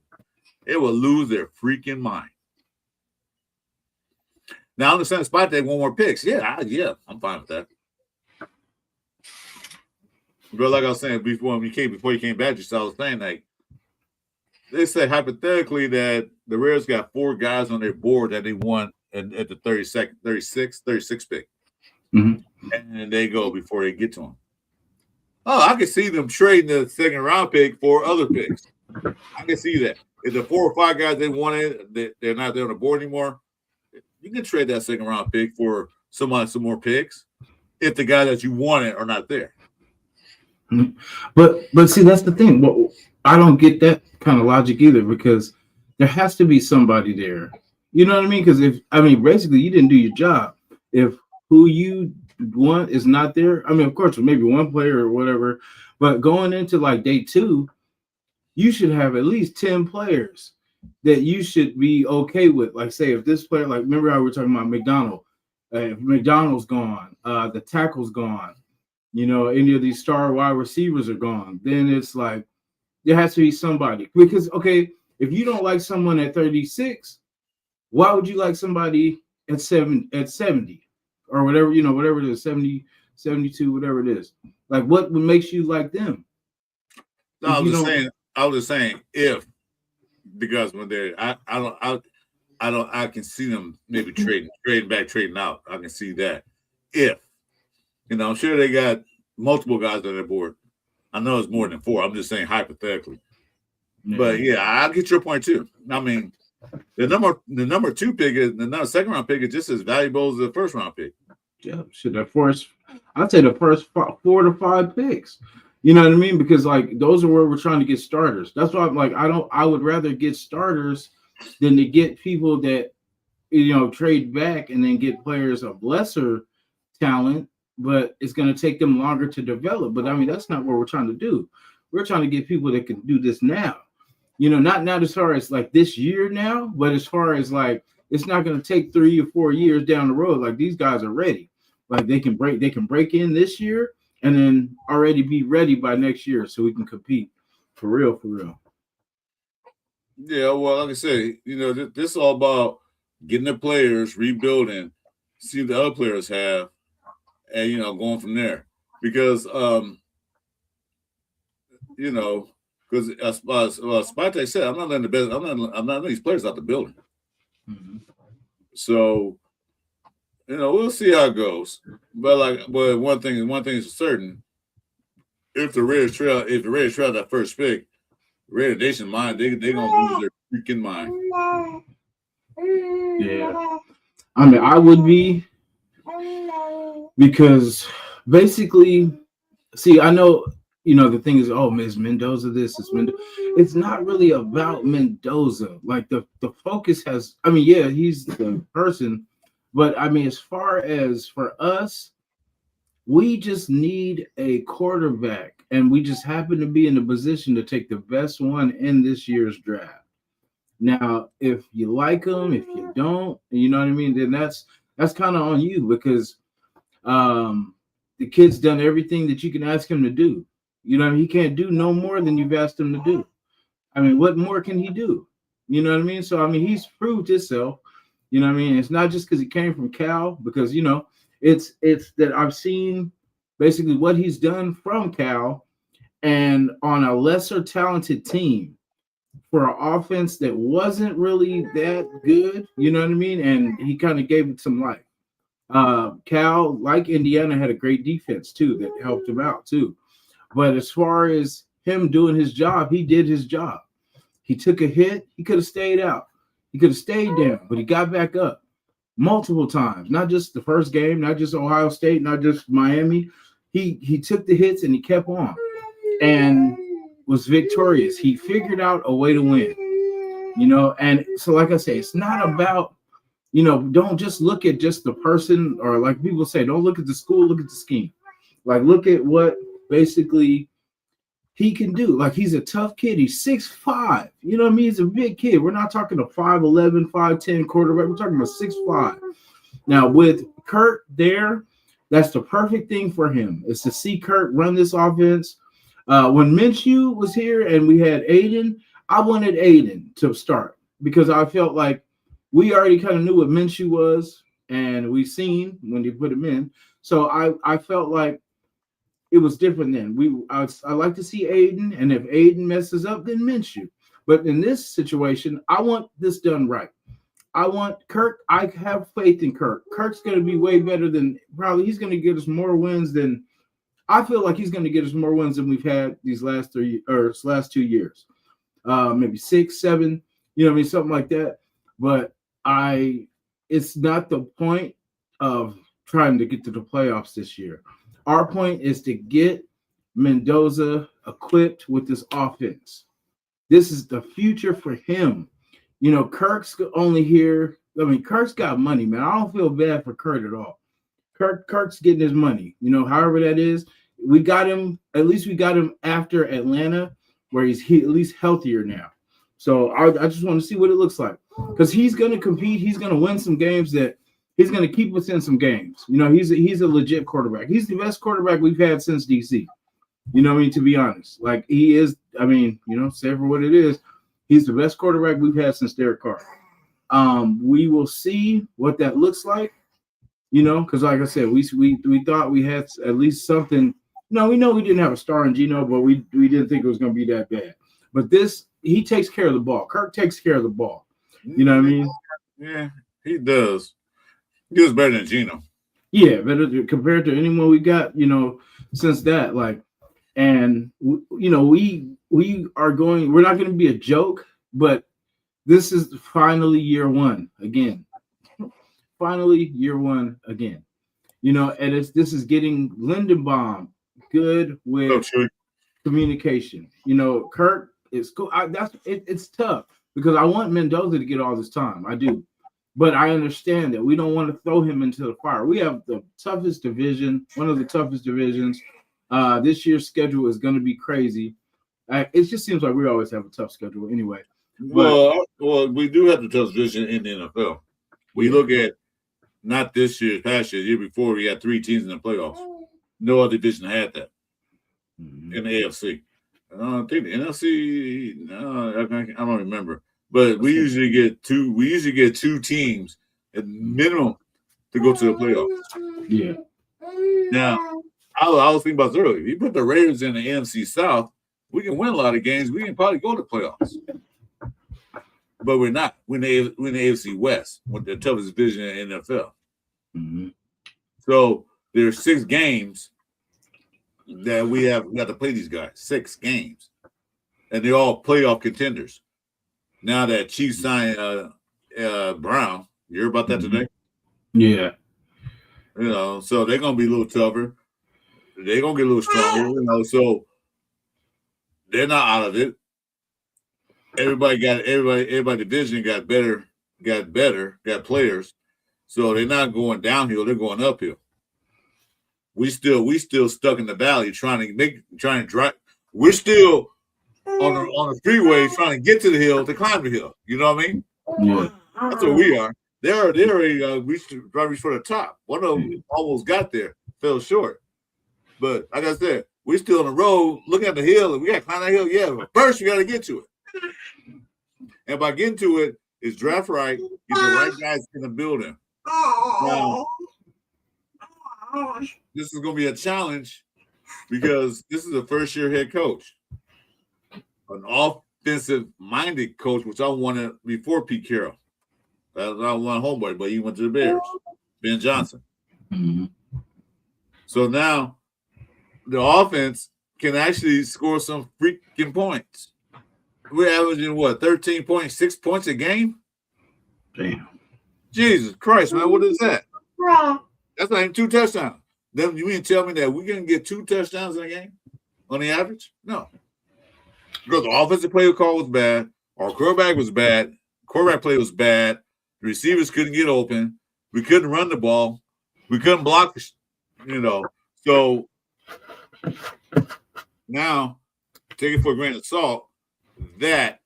They will lose their freaking mind. Now, I understand the spot they want more picks. Yeah, I'm fine with that. But like I was saying before you came back, I was saying like they say hypothetically that the Raiders got 4 guys on their board that they want at the 36 pick. Mm-hmm. And they go before they get to them. Oh, I can see them trading the second round pick for other picks. I can see that. If the 4 or 5 guys they wanted, they're not there on the board anymore, you can trade that second round pick for some more picks if the guys that you wanted are not there. Mm-hmm. But see, that's the thing. Well, I don't get that kind of logic either because there has to be somebody there. You know what I mean? Because basically you didn't do your job. If who you want is not there, I mean, of course, maybe 1 player or whatever, but going into like day 2, you should have at least 10 players that you should be okay with. Like, say, if this player, like, remember how we were talking about McDonald, If McDonald's gone, the tackle's gone, any of these star wide receivers are gone, then it's like there has to be somebody. Because, okay, if you don't like someone at 36, why would you like somebody at 70 or whatever, whatever it is, 70, 72, whatever it is? Like, what makes you like them? No, I was just saying if, because when they're, I can see them maybe trading out. I can see that. If, I'm sure they got multiple guys on their board. I know it's more than 4. I'm just saying hypothetically. Yeah. But yeah, I get your point too. I mean, the number 2 pick is the second round pick is just as valuable as the first round pick. Yeah, I'd say the first 4 to 5 picks. You know what I mean? Because like those are where we're trying to get starters. That's why I'm like, I would rather get starters than to get people that trade back and then get players of lesser talent, but it's going to take them longer to develop. But I mean, that's not what we're trying to do. We're trying to get people that can do this now. Not as far as like this year now, but as far as like it's not going to take 3 or 4 years down the road. Like these guys are ready. Like they can break in this year and then already be ready by next year so we can compete for real. Yeah, well, like I say, this is all about getting the players, rebuilding, see what the other players have, and going from there. Because because as Spite said, I'm not letting these players out the building. Mm-hmm. So, we'll see how it goes. But one thing is certain: if the Raiders trail that first pick, Raider Nation mind, they're gonna lose their freaking mind. Yeah, I mean, I would be, because basically, see, I know, the thing is, is Mendoza this? Is Mendoza? It's not really about Mendoza. Like the focus has, I mean, yeah, he's the person, but I mean, as far as for us, we just need a quarterback, and we just happen to be in a position to take the best one in this year's draft. Now, if you like him, if you don't, you know what I mean, then that's kind of on you, because the kid's done everything that you can ask him to do. You know what I mean? He can't do no more than you've asked him to do. I mean, what more can he do? You know what I mean? So, I mean, he's proved himself. You know what I mean? It's not just because he came from Cal, because, it's that I've seen basically what he's done from Cal and on a lesser talented team for an offense that wasn't really that good. You know what I mean? And he kind of gave it some life. Cal, like Indiana, had a great defense, too, that helped him out, too. But as far as him doing his job, he did his job. He took a hit. He could have stayed out. He could have stayed down, but he got back up multiple times. Not just the first game, not just Ohio State, not just Miami. He took the hits and he kept on and was victorious. He figured out a way to win, And so, like I say, it's not about, don't just look at just the person, or like people say, don't look at the school, look at the scheme. Like, look at what basically he can do. Like, he's a tough kid. He's 6'5". You know what I mean? He's a big kid. We're not talking a 5'11", 5'10" quarterback. We're talking about 6'5". Now, with Kurt there, that's the perfect thing for him, is to see Kurt run this offense. When Minshew was here and we had Aiden, I wanted Aiden to start, because I felt like we already kind of knew what Minshew was, and we seen when they put him in. So I felt like it was different then. I like to see Aiden, and if Aiden messes up, then Minshew. But in this situation, I want this done right. I want Kirk. I have faith in Kirk. Kirk's going to be way better than he's going to get us more wins than I feel like he's going to get us more wins than we've had these last 2 years. Maybe 6, 7, something like that. But it's not the point of trying to get to the playoffs this year. Our point is to get Mendoza equipped with this offense. This is the future for him. Kirk's only here. I mean, Kirk's got money, man. I don't feel bad for Kurt at all. Kirk's getting his money. However that is. We got him. At least we got him after Atlanta, where he's at least healthier now. So I just want to see what it looks like, because he's going to compete. He's going to win some games that he's going to keep us in some games. You know, he's a legit quarterback. He's the best quarterback we've had since DC. You know what I mean? To be honest, like he is. I mean, you know, say for what it is, he's the best quarterback we've had since Derek Carr. We will see what that looks like. You know, because like I said, we thought we had at least something. No, we know we didn't have a star in Geno, but we didn't think it was going to be that bad. But he takes care of the ball. Kirk takes care of the ball. You know what I mean? Yeah, he does. He does better than Geno. Yeah, better compared to anyone we got, you know, since that. Like, and you know, we are going. We're not going to be a joke, but this is finally year one again. Finally, year one again. You know, and this is getting Lindenbaum good with communication. You know, Kirk is cool. It's tough because I want Mendoza to get all this time. I do. But I understand that we don't want to throw him into the fire. We have the toughest division, one of the toughest divisions. This year's schedule is going to be crazy. It just seems like we always have a tough schedule anyway. Well, we do have the toughest division in the NFL. We look at not this year, past year, the year before, we had 3 teams in the playoffs. No other division had that in the AFC. I think the NFC, no, I don't remember. But we usually get 2. We usually get 2 teams at minimum to go to the playoffs. Yeah. Now, I was thinking about this earlier. If you put the Raiders in the NFC South, we can win a lot of games. We can probably go to playoffs. But we're not. We're in the AFC West with the toughest division in the NFL. Mm-hmm. So there's 6 games that we got to play these guys. 6 games. And they're all playoff contenders. Now that Chiefs signed Brown, you heard about that today? Yeah. You know, so they're gonna be a little tougher. They're gonna get a little stronger, you know, so they're not out of it. Everybody division got players. So they're not going downhill, they're going uphill. We still stuck in the valley trying to drive. We're still on the freeway trying to get to the hill to climb the hill. You know what I mean? Yeah. That's what we are. They're already reached for the top. One of them almost got there, fell short. But like I said, we're still on the road looking at the hill, and we got to climb that hill. Yeah, but first we got to get to it. And by getting to it is draft right, get the right guys in the building. Now, this is going to be a challenge because this is a first-year head coach, an offensive-minded coach, which I wanted before Pete Carroll. I want homeboy, but he went to the Bears, Ben Johnson. Mm-hmm. So now the offense can actually score some freaking points. We're averaging, 13.6 points a game? Damn. Jesus Christ, man, what is that? That's not even 2 touchdowns. Then you mean tell me that we can get 2 touchdowns in a game on the average? No. Because the offensive play call was bad. Our quarterback was bad. Quarterback play was bad. The receivers couldn't get open. We couldn't run the ball. We couldn't block, So now, take it for a grain of salt, that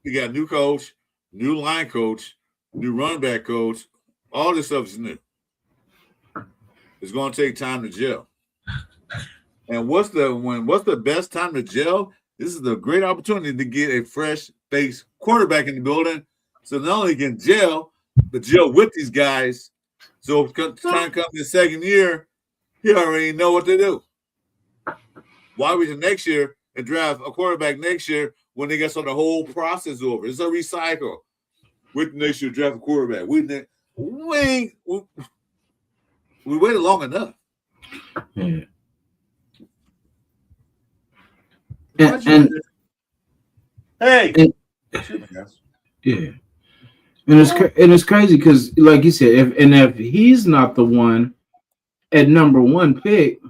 we got a new coach, new line coach, new running back coach. All this stuff is new. It's going to take time to gel. And what's the best time to gel? This is a great opportunity to get a fresh-faced quarterback in the building. So not only can gel, but gel with these guys. So trying to come the second year, he already know what to do. Why wait till next year and draft a quarterback next year when they get the whole process over? It's a recycle. Wait till next year draft a quarterback. We waited long enough. Yeah. Yeah. And it's crazy because, like you said, if he's not the one at number 1 pick,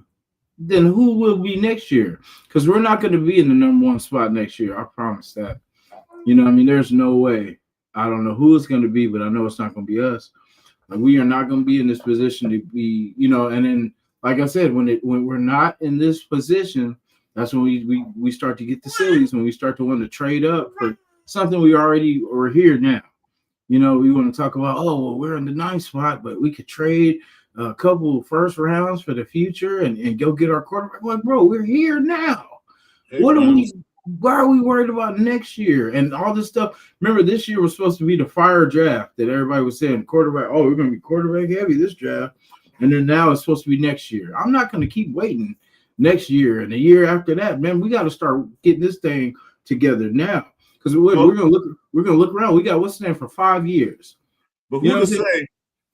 then who will be next year? Because we're not going to be in the number 1 spot next year. I promise that. You know what I mean? There's no way. I don't know who it's going to be, but I know it's not going to be us. Like, we are not going to be in this position to be, and then, like I said, when we're not in this position, that's when we start to get the sillies, when we start to want to trade up for something we already are here now. You know, we want to talk about, oh, well, we're in the ninth spot, but we could trade a couple first rounds for the future and go get our quarterback. Like, bro, we're here now. Hey, What are man. we? Why are we worried about next year and all this stuff? Remember, this year was supposed to be the fire draft that everybody was saying quarterback. Oh, we're going to be quarterback heavy this draft, and then now it's supposed to be next year. I'm not going to keep waiting next year and the year after that, man. We got to start getting this thing together now because we're going to look. We're going to look around. We got what's the name for 5 years. But You know who what to I'm saying? say?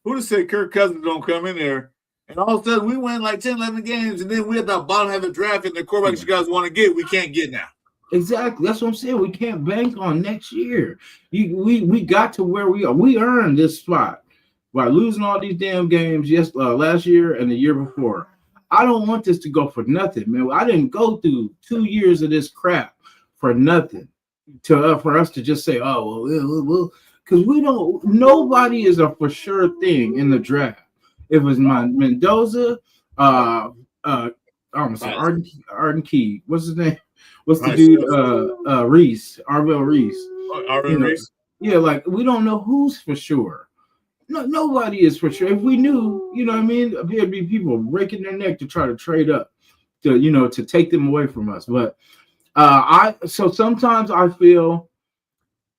Who to say Kirk Cousins don't come in there and all of a sudden we win like 10, 11 games and then we at the bottom have the draft and the quarterbacks you guys want to get, we can't get now. Exactly. That's what I'm saying. We can't bank on next year. We got to where we are. We earned this spot by losing all these damn games last year and the year before. I don't want this to go for nothing, man. I didn't go through 2 years of this crap for nothing. For us to just say, oh, well, because we don't. Nobody is a for sure thing in the draft. It was Mendoza, I'm sorry, Arden Key. What's his name? What's the dude? Reese, Arvell Reese. Reese? Yeah, like we don't know who's for sure. No, nobody is for sure. If we knew, you know what I mean, there'd be people breaking their neck to try to trade up to take them away from us. But so sometimes I feel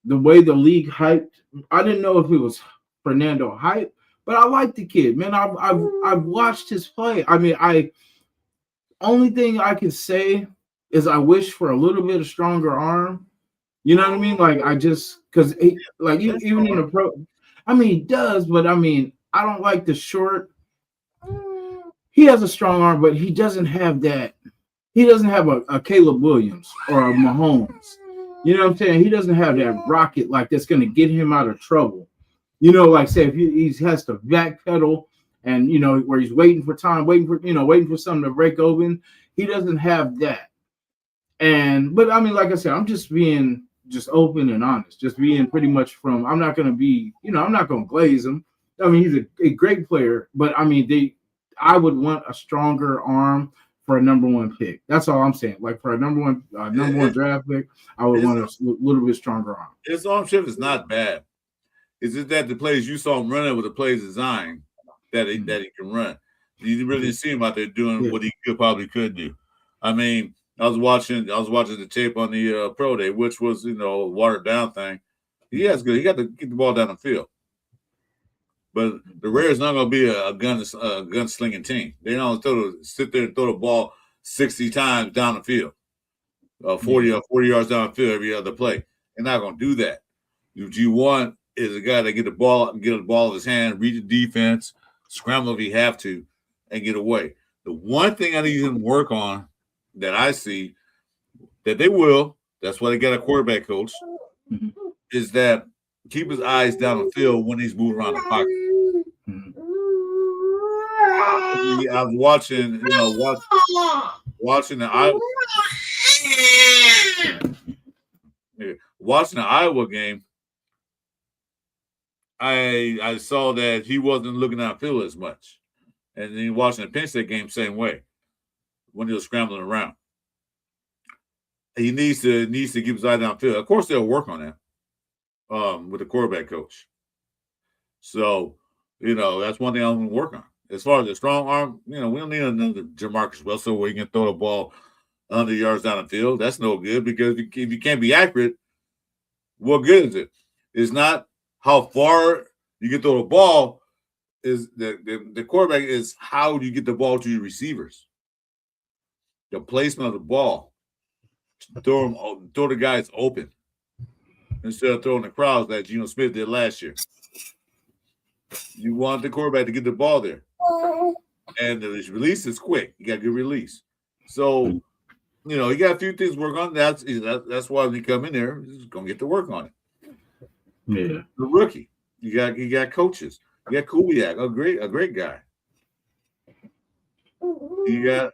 the way the league hyped. I didn't know if it was Fernando hype, but I like the kid, man. I've watched his play. I mean, only thing I can say is I wish for a little bit of stronger arm. You know what I mean? Like I just because like even in the pro, I mean he does, but I mean I don't like the short. He has a strong arm, but he doesn't have that. He doesn't have a Caleb Williams or a Mahomes. You know what I'm saying? He doesn't have that rocket like that's going to get him out of trouble. You know, like say if he has to backpedal and where he's waiting for time, waiting for something to break open. He doesn't have that. But I mean, like I said, I'm just being open and honest, just being pretty much I'm not going to be, I'm not going to glaze him. I mean, he's a great player, but I mean, I would want a stronger arm for a number one pick. That's all I'm saying. Like for a number one draft pick, I would want a little bit stronger arm. His arm shift is not bad. It's just that the plays you saw him running with the plays designed that he can run. You really didn't see him out there doing what he probably could do. I mean, I was watching the tape on the pro day, which was a watered down thing. He got to get the ball down the field. But the Raiders not going to be a gunslinging team. They don't sit there and throw the ball 60 times down the field, 40 yards down the field every other play. They're not going to do that. What you want is a guy that get the ball in his hand, read the defense, scramble if you have to, and get away. The one thing I need him to work on that I see that they will, that's why they got a quarterback coach, is that keep his eyes down the field when he's moving around the pocket. I was watching the Iowa game. I saw that he wasn't looking downfield as much, and then watching the Penn State game same way when he was scrambling around. He needs to keep his eye downfield. Of course, they'll work on that with the quarterback coach. So that's one thing I'm going to work on. As far as the strong arm, we don't need another Jamarcus Russell where you can throw the ball 100 yards down the field. That's no good because if you can't be accurate, what good is it? It's not how far you can throw the ball. Is the quarterback is how you get the ball to your receivers. The placement of the ball. Throw the guys open instead of throwing the crowds that Geno Smith did last year. You want the quarterback to get the ball there. And the release is quick. You got a good release. So, he got a few things to work on. That's why when he come in there, he's going to get to work on it. Yeah. The rookie. You got coaches. You got Kubiak, a great guy. You got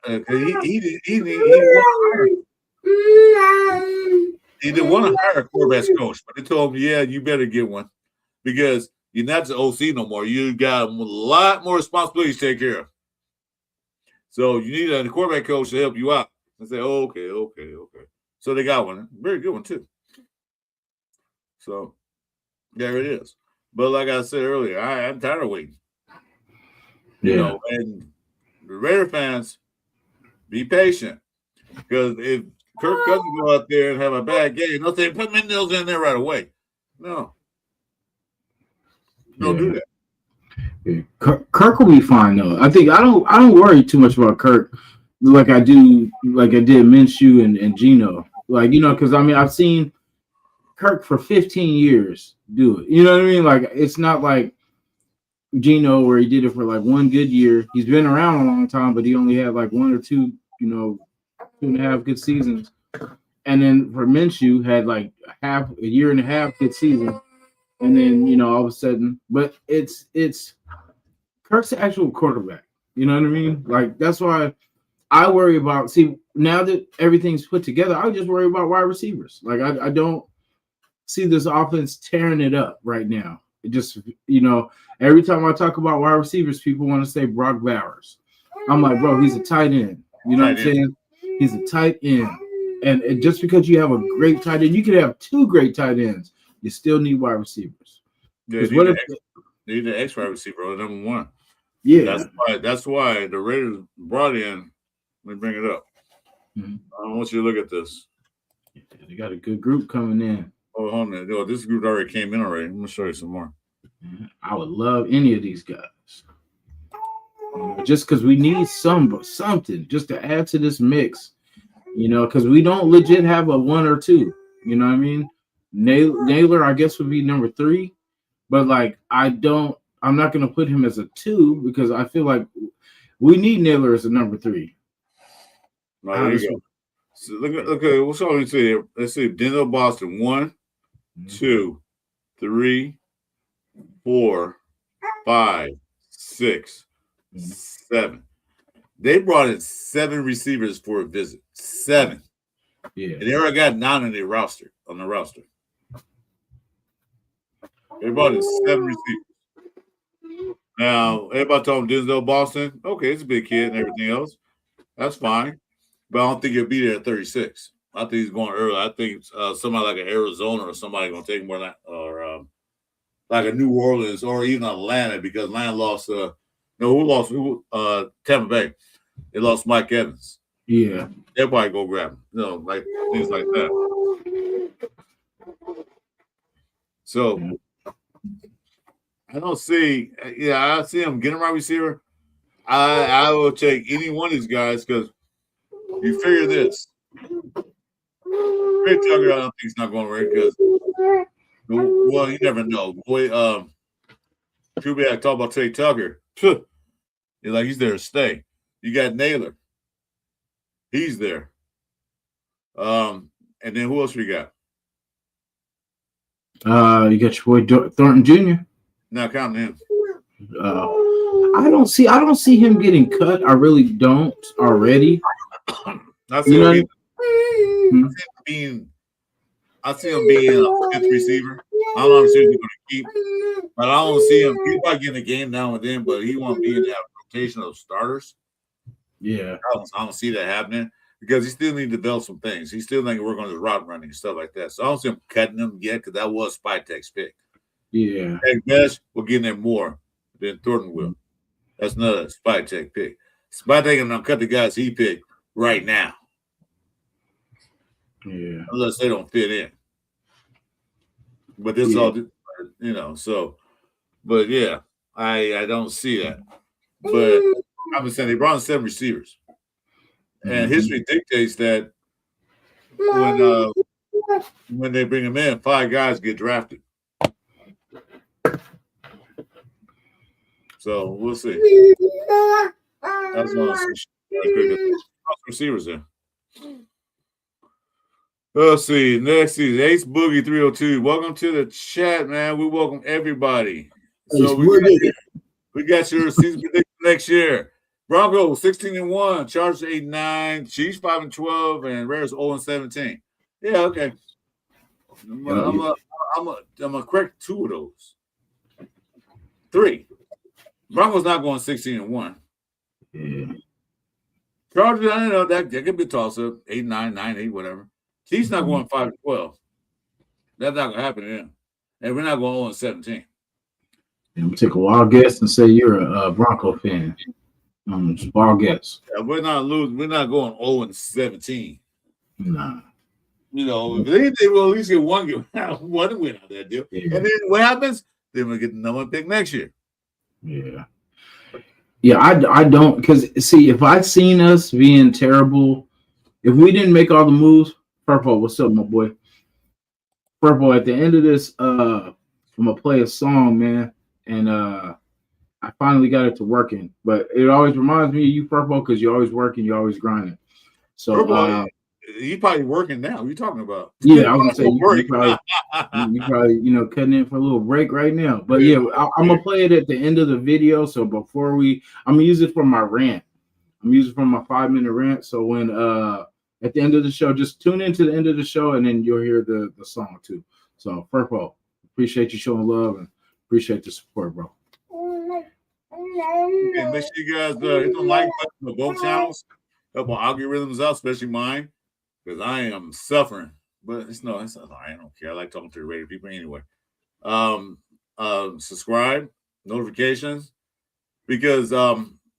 he didn't want to hire a quarterback coach, but they told him, yeah, you better get one because you're not the OC no more. You got a lot more responsibility to take care of. So you need a quarterback coach to help you out. I say, okay. So they got one. Very good one, too. So there it is. But like I said earlier, I'm tired of waiting. You Yeah. know, and the Raider fans, be patient. Because if Kirk Cousins go out there and have a bad game, they'll say, put Mendoza in there right away. No. Don't do that. Yeah. Kirk will be fine though. I think I don't worry too much about Kirk like I did Minshew and Geno. Like, you know, because I mean I've seen Kirk for 15 years do it. You know what I mean? Like, it's not like Geno where he did it for like one good year. He's been around a long time, but he only had like one or two, you know, 2.5 good seasons. And then for Minshew had like a year and a half good season. And then, you know, all of a sudden, but it's Kirk's the actual quarterback. You know what I mean? Like, that's why I worry about, now that everything's put together, I just worry about wide receivers. Like, I don't see this offense tearing it up right now. It just, you know, every time I talk about wide receivers, people want to say Brock Bowers. I'm like, bro, he's a tight end. You know what I'm saying? He's a tight end. And just because you have a great tight end, you could have two great tight ends. You still need wide receivers. Yeah, need the X wide receiver or number one. Yeah. That's why the Raiders brought in, let me bring it up. Mm-hmm. I want you to look at this. They got a good group coming in. Oh, hold on a minute. This group already came in already. I'm going to show you some more. I would love any of these guys. Just because we need something just to add to this mix, you know, because we don't legit have a 1 or 2. You know what I mean? Naylor, I guess, would be number 3. But, like, I'm not going to put him as a 2 because I feel like we need Naylor as a number 3. No, there you go. So look at what's all we see here. Let's see. Denzel Boston, 1, 2, 3, 4, 5, 6, 7. They brought in 7 receivers for a visit. 7. Yeah. And they already got 9 on the roster. They brought in 7 receivers. Now, everybody told him Denzel Boston. Okay, it's a big kid and everything else. That's fine. But I don't think he'll be there at 36. I think he's going early. I think somebody like an Arizona or somebody going to take him more than that, or like a New Orleans or even Atlanta, because Atlanta lost Tampa Bay. They lost Mike Evans. Yeah. Everybody go grab him. You know, like things like that. So I don't see I see him getting a wide receiver. I will take any one of these guys because you figure this. Trey Tucker, I don't think he's not going right because, well, you never know. Boy, too bad I talk about Trey Tucker. You're like, he's there to stay. You got Naylor. He's there. And then who else we got? You got your boy Thornton Jr. Now counting him. I don't see him getting cut. I really don't already. I see him being a 5th receiver. I don't know if he's going to keep, but I don't see him. He's probably getting a game now and then, but he won't be in that rotation of starters. Yeah, I don't see that happening because he still needs to develop some things. He still needs to work on his route running and stuff like that. So I don't see him cutting him yet because that was Spytek's pick. Yeah, at best, we're getting him more than Thornton will. That's another Spytek pick. Spytek and cut the guys he picked right now. Yeah, unless they don't fit in. But this all, you know. So, but yeah, I don't see that. But I've been saying they brought in 7 receivers, and history dictates that when they bring them in, 5 guys get drafted. So we'll see. That's one of the receivers there. Let's see. Next season, Ace Boogie 302. Welcome to the chat, man. We welcome everybody. So we got your season prediction next year. Broncos 16-1, Chargers 8-9, Chiefs 5-12, and Raiders 0-17. Yeah, okay. I'm gonna correct 2 of those. 3. Broncos not going 16-1. Yeah. Chargers, I don't know that could be a toss-up. 8-9, 9-8, whatever. Chiefs not going 5-12. That's not gonna happen to them. And we're not going 0-17. And take a wild guess and say you're a Bronco fan. Wild guess. Yeah, we're not losing. We're not going 0-17. Nah. You know, if they will at least get one win out of that deal. Yeah. And then what happens? Then we'll get the number one pick next year. Yeah. Yeah, I don't, because see, if I'd seen us being terrible, if we didn't make all the moves, Purple, what's up, my boy? Purple, at the end of this, I'm gonna play a song, man, and I finally got it to working. But it always reminds me of you, Purple, because you're always working, you're always grinding. So Purple, you probably working now. What are you talking about? Yeah, I was gonna say you probably cutting in for a little break right now. But yeah, I'm gonna play it at the end of the video. So before I'm gonna use it for my rant. I'm using it for my 5-minute rant. So when at the end of the show, just tune in to the end of the show, and then you'll hear the song too. So Purple, appreciate you showing love and appreciate the support, bro. Okay, make sure you guys hit the like button on both channels. Help our algorithms out, especially mine, because I am suffering. But I don't care. I like talking to the radio people anyway. Subscribe, notifications, because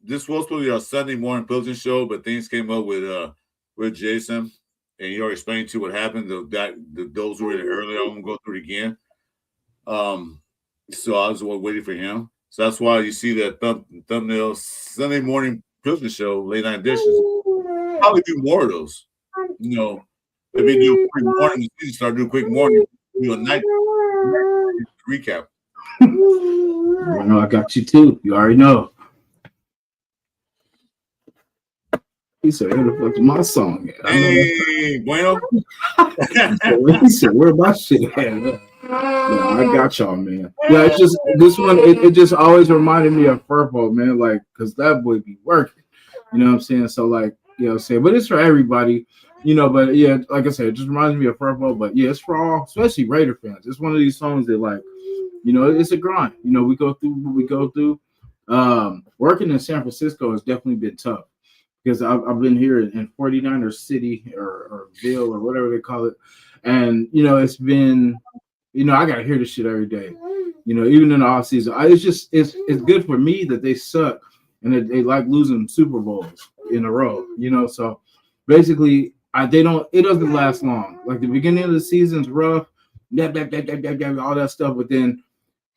this was supposed to be our Sunday Morning Pillaging Show, but things came up with Jasin, and he already explained to you what happened. Those who were in earlier, I'm gonna go through it again. So I was waiting for him. So that's why you see that thumbnail Sunday Morning Pillaging Show, late night dishes. Probably do more of those. You know, if we do quick morning, start doing quick morning, do a night recap. I know I got you too. You already know. He said, "Where the fuck is my song at?" Hey, bueno. He said, "Where my shit at?" Yeah, I got y'all, man. Yeah, it's just this one. It just always reminded me of Purple, man. Like, cause that boy be working. You know what I'm saying? So, like, you know what I'm saying. But it's for everybody, you know. But yeah, like I said, it just reminds me of Purple. But yeah, it's for all, especially Raider fans. It's one of these songs that, like, you know, it's a grind. You know, we go through what we go through. Working in San Francisco has definitely been tough because I've been here in 49er City or Ville or whatever they call it, and you know, it's been. You know, I gotta hear this shit every day. You know, even in the off season, it's good for me that they suck and that they like losing Super Bowls in a row. You know, so basically, it doesn't last long. Like the beginning of the season's rough, all that stuff. But then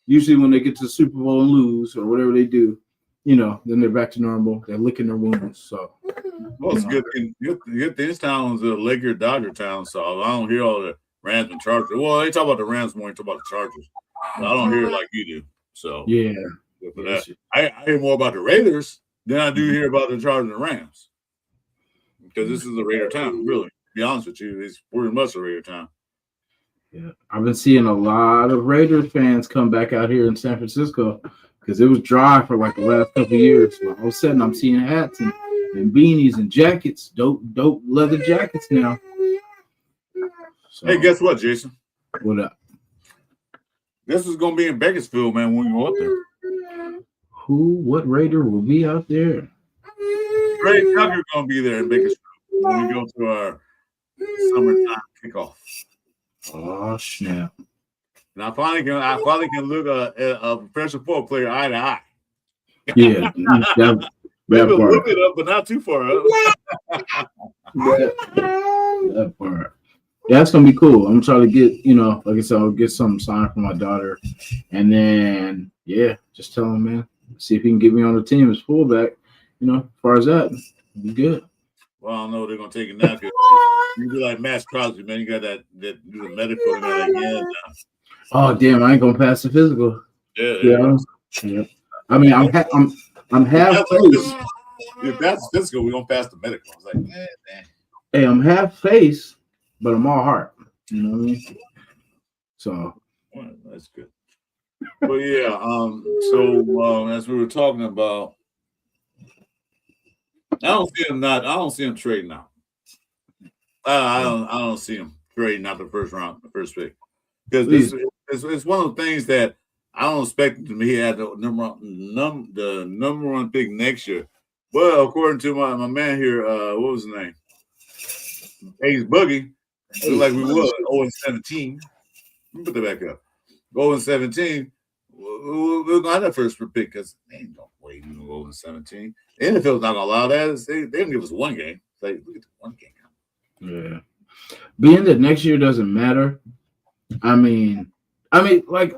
usually when they get to the Super Bowl and lose or whatever they do, you know, then they're back to normal. They're licking their wounds. So, well, it's good. This town is a Laker Dodger town, so I don't hear all the Rams and Chargers. Well, they talk about the Rams more than talk about the Chargers. But I don't hear it like you do. So yeah, for that, I hear more about the Raiders than I do hear about the Chargers and Rams. Because this is a Raider town, really. To be honest with you, it's pretty much a Raider town. Yeah, I've been seeing a lot of Raiders fans come back out here in San Francisco because it was dry for like the last couple of years. So all of a sudden, I'm seeing hats and beanies and jackets, dope leather jackets now. So, hey, guess what, Jason? What up? This is going to be in Bakersfield, man, when we go up there. What Raider will be out there? Ray Tucker's going to be there in Bakersfield when we go to our summertime kickoff. Oh, snap. And I finally can look a professional football player eye to eye. Yeah, that Maybe a part. little bit up, but not too far up. that part. Yeah, that's gonna be cool. I'm trying to get, you know, like I said, I'll get something signed for my daughter, and then just tell him, man, see if he can get me on the team as fullback. You know, as far as that, be good. Well, I don't know. They're gonna take it now because you be like Max Crosby, man. You got that do the medical and that again. Oh damn, I ain't gonna pass the physical. Yeah. I mean, I'm half face. If that's physical, we don't pass the medical. I was like, man. Hey, I'm half face, but I'm all heart. You know what I mean? So well, that's good. But yeah, so as we were talking about, I don't see him trading out. I don't see him trading out the first pick. Because it's one of the things that I don't expect him to be at the number one pick next year. Well, according to my man here, what was his name? Ace Boogie. Looked like we was 0-17. Let me put that back up. 0-17. we're going to have that first pick because they ain't going to wait even go in 17. The NFL's not going to allow that. They didn't give us one game. Like, look at the one game. Yeah. Being that next year doesn't matter, I mean, like,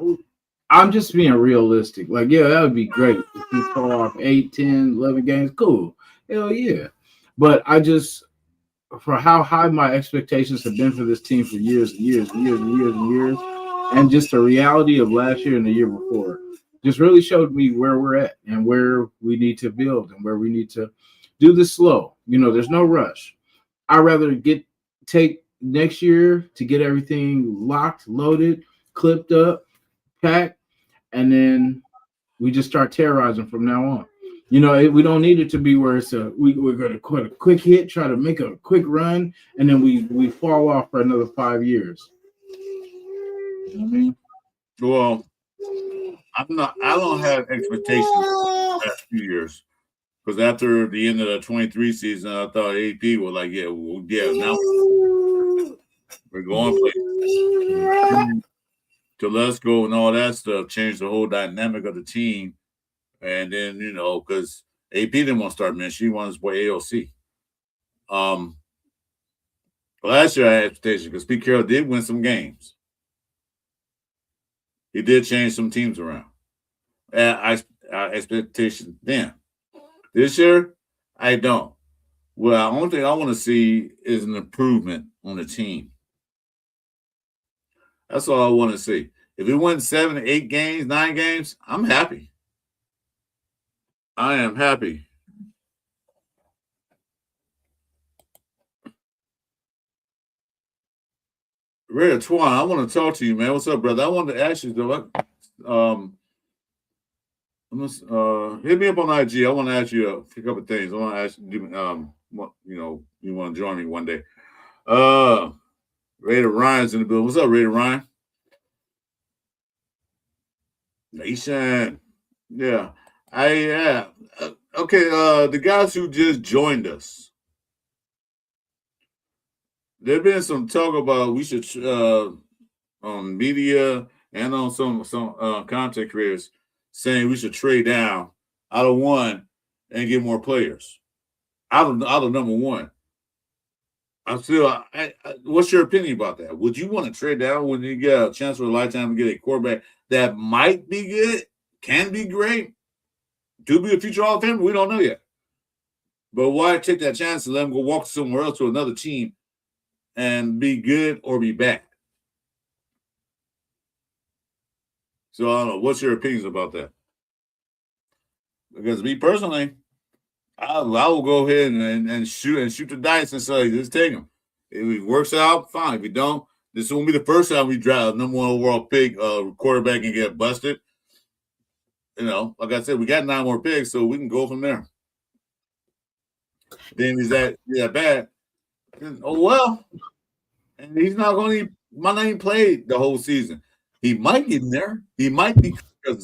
I'm just being realistic. Like, yeah, that would be great if we fall off 8, 10, 11 games. Cool. Hell yeah. But I just, for how high my expectations have been for this team for years and years and years and years and years, and just the reality of last year and the year before, just really showed me where we're at and where we need to build and where we need to do this slow. You know, there's no rush. I'd rather take next year to get everything locked, loaded, clipped up, packed, and then we just start terrorizing from now on. You know, we don't need it to be where it's we're going to quit a quick hit, try to make a quick run, and then we fall off for another 5 years. You know what I mean? Well, I don't have expectations for the past few years because after the end of the 23 season, I thought AP was like, now we're going places. To let's go and all that stuff changed the whole dynamic of the team. And then, you know, because AP didn't want to start man, she wanted to play AOC. Last year I had expectations because Pete Carroll did win some games. He did change some teams around. And expectation then. This year, I don't. Well, the only thing I want to see is an improvement on the team. That's all I want to see. If we win 7, 8 games, 9 games, I'm happy. I am happy. Ray Twan, I want to talk to you, man. What's up, brother? I wanted to ask you, though. Hit me up on IG. I want to ask you a couple of things. I want to ask you, you want to join me one day. Raider Ryan's in the building. What's up, Raider Ryan? Nation. Yeah. Okay, the guys who just joined us. There's been some talk about we should on media and on some content creators saying we should trade down out of 1 and get more players. Out of number 1. I'm still. What's your opinion about that? Would you want to trade down when you get a chance for a lifetime to get a quarterback that might be good, can be great, do be a future Hall of Famer? We don't know yet. But why take that chance and let him go walk somewhere else to another team and be good or be bad? So I don't know. What's your opinions about that? Because me personally, I will go ahead and shoot the dice and say, just take him. If it works out, fine. If it don't, this won't be the first time we draft a number 1 overall pick, quarterback, and get busted. You know, like I said, we got 9 more picks, so we can go from there. Then is that bad? Oh well, and he's not going to. Might not even play the whole season. He might get in there. He might be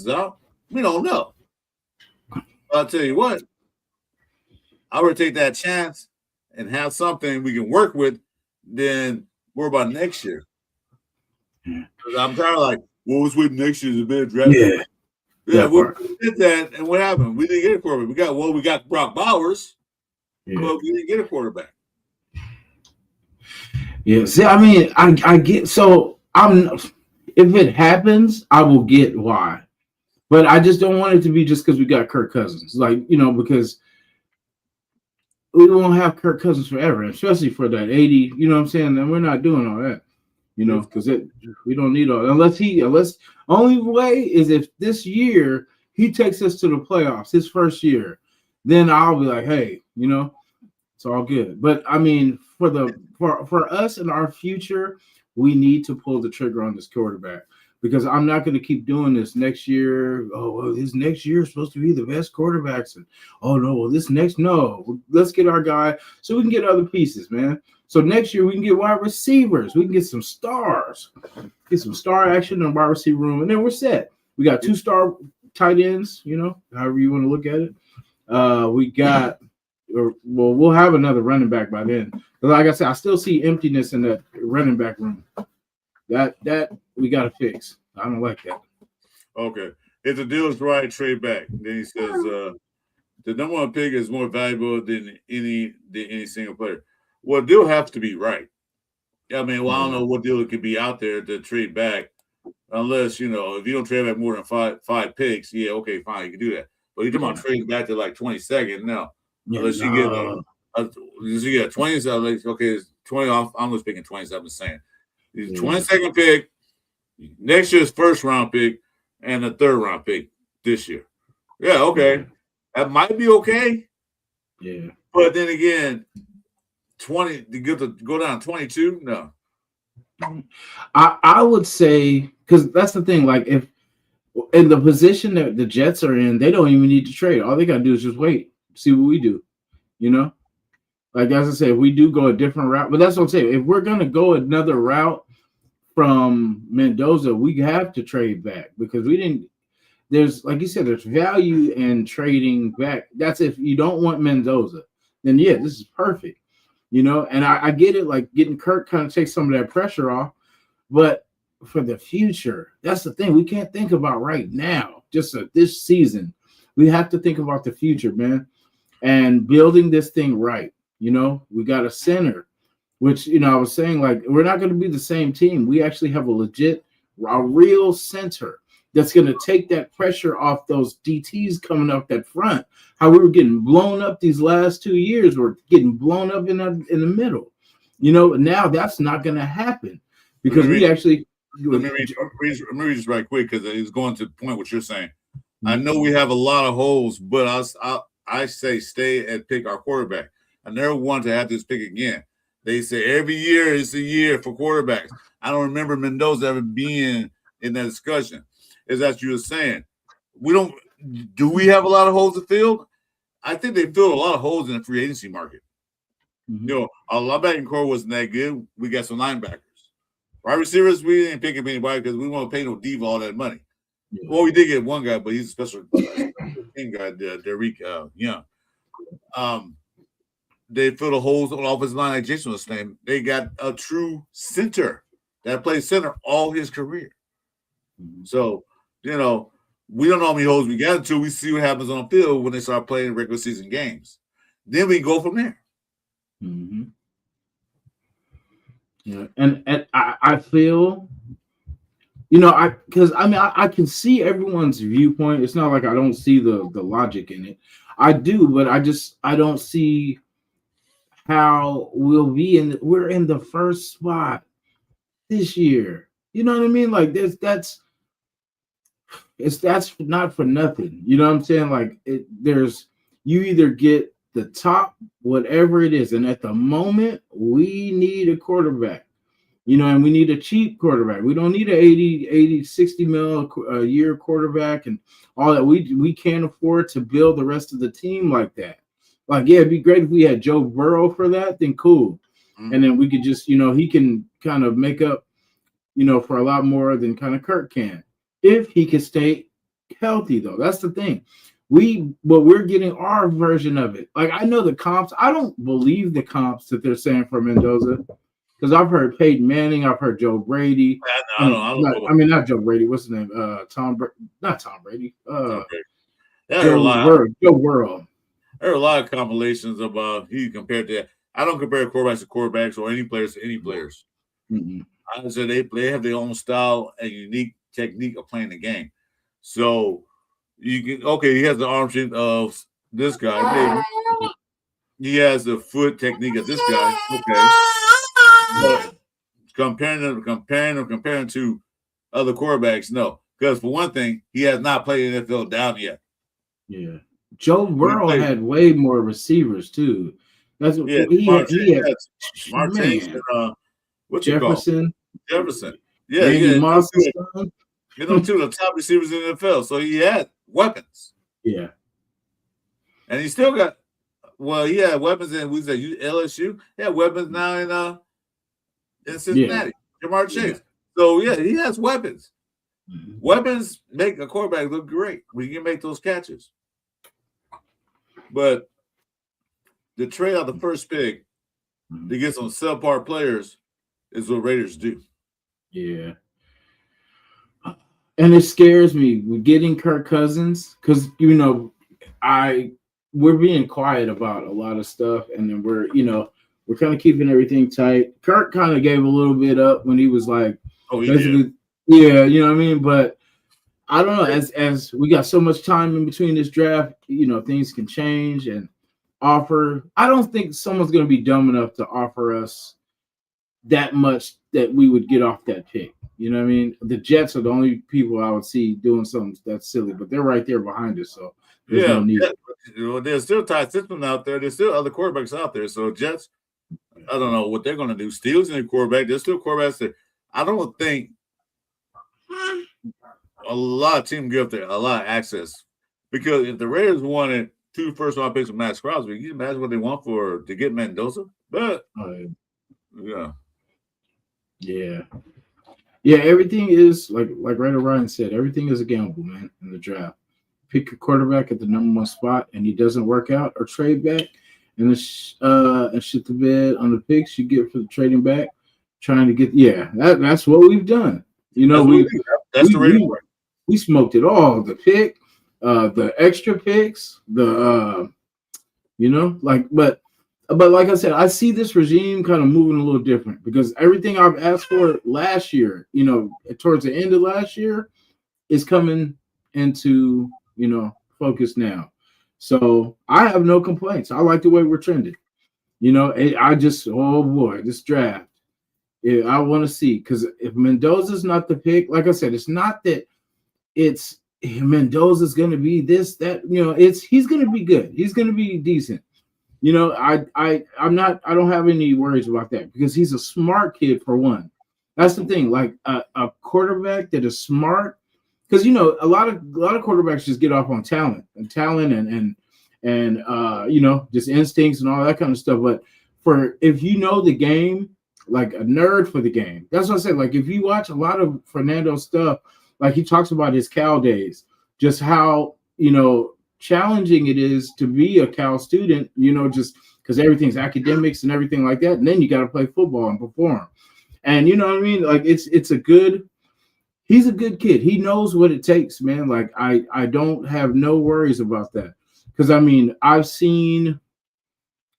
out. We don't know. I'll tell you what. I would take that chance and have something we can work with. Then worry about next year. Because I'm kind of like, well, let's wait next year's a bit draft. Yeah, we did that, and what happened? We didn't get a quarterback. We got Brock Bowers, but we didn't get a quarterback. Yeah, see, I mean, I get so if it happens, I will get why, but I just don't want it to be just because we got Kirk Cousins, like because we won't have Kirk Cousins forever, especially for that 80. You know what I'm saying? And we're not doing all that, because we don't need all unless only way is if this year he takes us to the playoffs, his first year, then I'll be like, hey, it's all good. But I mean, for us in our future, we need to pull the trigger on this quarterback because I'm not going to keep doing this next year. Oh, well, this next year is supposed to be the best quarterbacks. And oh no, well, let's get our guy so we can get other pieces, man. So next year we can get wide receivers. We can get some stars, get some star action in the wide receiver room, and then we're set. We got 2-star tight ends, however you want to look at it. We got. We'll have another running back by then. But like I said, I still see emptiness in that running back room. That we got to fix. I don't like that. Okay. if the deal is right, trade back. Then he says, the number one pick is more valuable than any single player. Well, the deal has to be right. I mean, well, I don't know what deal could be out there to trade back, unless if you don't trade back more than five picks, yeah, okay, fine, you can do that. But you're talking about trading back to like 22nd, no, unless you get a 20, so like, okay, it's 20 off. I'm just picking 27. Saying 22nd pick, next year's first round pick, and a third round pick this year. Yeah, okay, that might be okay. Yeah, but then again, 20 to go down 22, no. I would say, because that's the thing. Like, if in the position that the Jets are in, they don't even need to trade. All they got to do is just wait, see what we do. Like as I say, if we do go a different route, but that's what I'm saying. If we're gonna go another route from Mendoza, we have to trade back because we didn't. There's, like you said, there's value in trading back. That's if you don't want Mendoza, then yeah, this is perfect. And I get it, like getting Kirk kind of takes some of that pressure off, but for the future, that's the thing. We can't think about right now, just this season. We have to think about the future, man, and building this thing right. We got a center, which, I was saying, like, we're not going to be the same team. We actually have a real center that's going to take that pressure off those DTs coming up that front. How we were getting blown up these last 2 years, we're getting blown up in the middle. Now that's not going to happen because we actually. Let me read this right quick because it's going to the point what you're saying. I know we have a lot of holes, but I say stay and pick our quarterback. I never want to have this pick again. They say every year is a year for quarterbacks. I don't remember Mendoza ever being in that discussion. As you were saying, do we have a lot of holes to fill? I think they filled a lot of holes in the free agency market. Mm-hmm. Our linebacking core wasn't that good. We got some linebackers. Wide receivers, we didn't pick up anybody because we want to pay no diva all that money. Yeah. Well, we did get one guy, but he's a special team guy, Derek Young. They filled the holes on the offensive line, like Jason was saying. They got a true center that played center all his career. Mm-hmm. So, we don't know how many holes we got until we see what happens on the field when they start playing regular season games. Then we go from there. Mm-hmm. Yeah, and I feel, because I can see everyone's viewpoint. It's not like I don't see the logic in it. I do, but I don't see how we're in the first spot this year. You know what I mean? Like that's not for nothing. You know what I'm saying? Like you either get the top, whatever it is. And at the moment, we need a quarterback, and we need a cheap quarterback. We don't need an 80, 60 mil a year quarterback and all that. We can't afford to build the rest of the team like that. Like, yeah, it'd be great if we had Joe Burrow for that, then cool. Mm-hmm. And then we could just, he can kind of make up, for a lot more than kind of Kirk can. If he could stay healthy, though. That's the thing. We're getting our version of it. Like, I know the comps. I don't believe the comps that they're saying for Mendoza because I've heard Peyton Manning. I've heard Joe Brady. Not Joe Brady. What's his name? Not Tom Brady. Joe Burrow. There are a lot of compilations about he compared to. I don't compare quarterbacks to quarterbacks or any players to any players. Mm-hmm. I said they have their own style and unique technique of playing the game. So he has the arm strength of this guy. Maybe. He has the foot technique of this guy. Okay. But comparing to other quarterbacks, no. Because for one thing, he has not played NFL down yet. Yeah. Joe Burrow had way more receivers too. That's what he had. Martin, what Jefferson. Jefferson. Yeah, Randy Moss. Two of the top receivers in the NFL. So he had weapons. Yeah. And he still got he had weapons in LSU. He had weapons now in Cincinnati. Jamar Chase. Yeah. So yeah, he has weapons. Mm-hmm. Weapons make a quarterback look great when you can make those catches. But the trade out the first pick to get some subpar players is what Raiders do. Yeah. And it scares me with getting Kirk Cousins because we're being quiet about a lot of stuff, and then we're kind of keeping everything tight. Kirk kind of gave a little bit up when he was like, Oh, he basically, did. yeah, you know what I mean. But I don't know. As we got so much time in between this draft, things can change and offer. I don't think someone's going to be dumb enough to offer us that much that we would get off that pick. You know what I mean? The Jets are the only people I would see doing something that's silly, but they're right there behind us, so there's no need. There's still Ty Simpson out there. There's still other quarterbacks out there. So Jets, I don't know what they're going to do. Steele's in the quarterback. There's still quarterbacks there. I don't think a lot of teams give there a lot of access because if the Raiders wanted 2 first-round picks from Max Crosby, you imagine what they want to get Mendoza. But yeah, everything is like Ray Ryan said. Everything is a gamble, man. In the draft, pick a quarterback at the number 1 spot, and he doesn't work out, or trade back and shit the bed on the picks you get for the trading back, trying to get. Yeah, that's what we've done. We smoked it all. The pick, the extra picks, but like I said, I see this regime kind of moving a little different because everything I've asked for last year, towards the end of last year, is coming into focus now. So I have no complaints. I like the way we're trending. Oh boy, this draft. Yeah, I want to see, because if Mendoza's not the pick, like I said, it's not that it's Mendoza's going to be this, that, he's going to be good. He's going to be decent. I don't have any worries about that because he's a smart kid for one. That's the thing. Like a quarterback that is smart, because a lot of quarterbacks just get off on talent and just instincts and all that kind of stuff. But if you know the game, like a nerd for the game, that's what I said. Like if you watch a lot of Fernando's stuff, like he talks about his Cal days, just how challenging it is to be a Cal student, just because everything's academics and everything like that. And then you got to play football and perform. And you know what I mean? Like he's a good kid. He knows what it takes, man. Like I don't have no worries about that. Because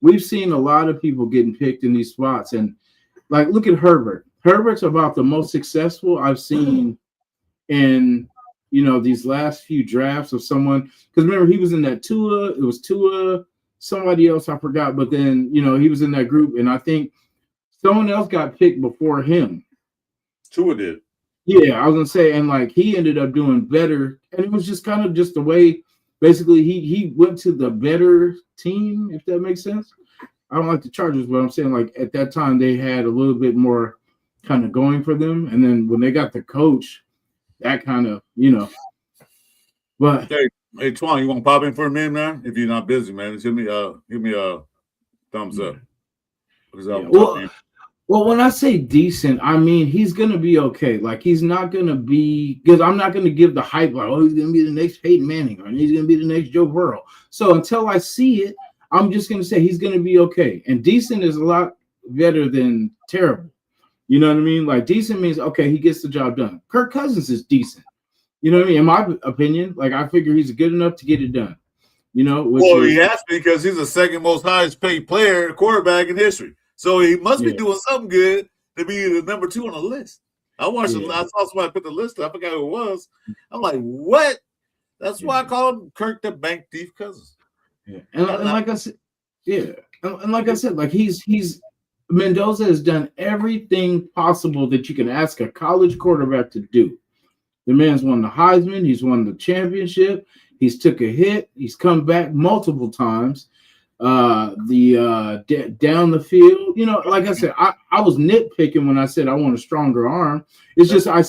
we've seen a lot of people getting picked in these spots. And like, look at Herbert. Herbert's about the most successful I've seen in these last few drafts of someone, because remember he was in that Tua, somebody else I forgot, but then he was in that group, and I think someone else got picked before him. Tua did. Yeah, I was gonna say, and like he ended up doing better, and it was just kind of just the way. Basically, he went to the better team, if that makes sense. I don't like the Chargers, but I'm saying like at that time they had a little bit more kind of going for them, and then when they got the coach, that kind of, but hey Twan, you want to pop in for a minute, man? If you're not busy, man, just give me a thumbs up. Well, when I say decent, I mean he's gonna be okay. Like he's not gonna be, because I'm not gonna give the hype like, oh, he's gonna be the next Peyton Manning or he's gonna be the next Joe Burrow. So until I see it, I'm just gonna say he's gonna be okay. And decent is a lot better than terrible. You know what I mean? Like decent means, okay, he gets the job done. Kirk Cousins is decent. You know what I mean? In my opinion, like I figure he's good enough to get it done. He has to, because he's the second most highest paid quarterback in history. So he must be doing something good to be the number 2 on the list. I watched him. I saw somebody put the list up. I forgot who it was. I'm like, what? That's why I call him Kirk the Bank Thief Cousins. Yeah. And like I said, like he's Mendoza has done everything possible that you can ask a college quarterback to do. The man's won the Heisman. He's won the championship. He's took a hit. He's come back multiple times. Down the field, like I said, I was nitpicking when I said I want a stronger arm. It's just I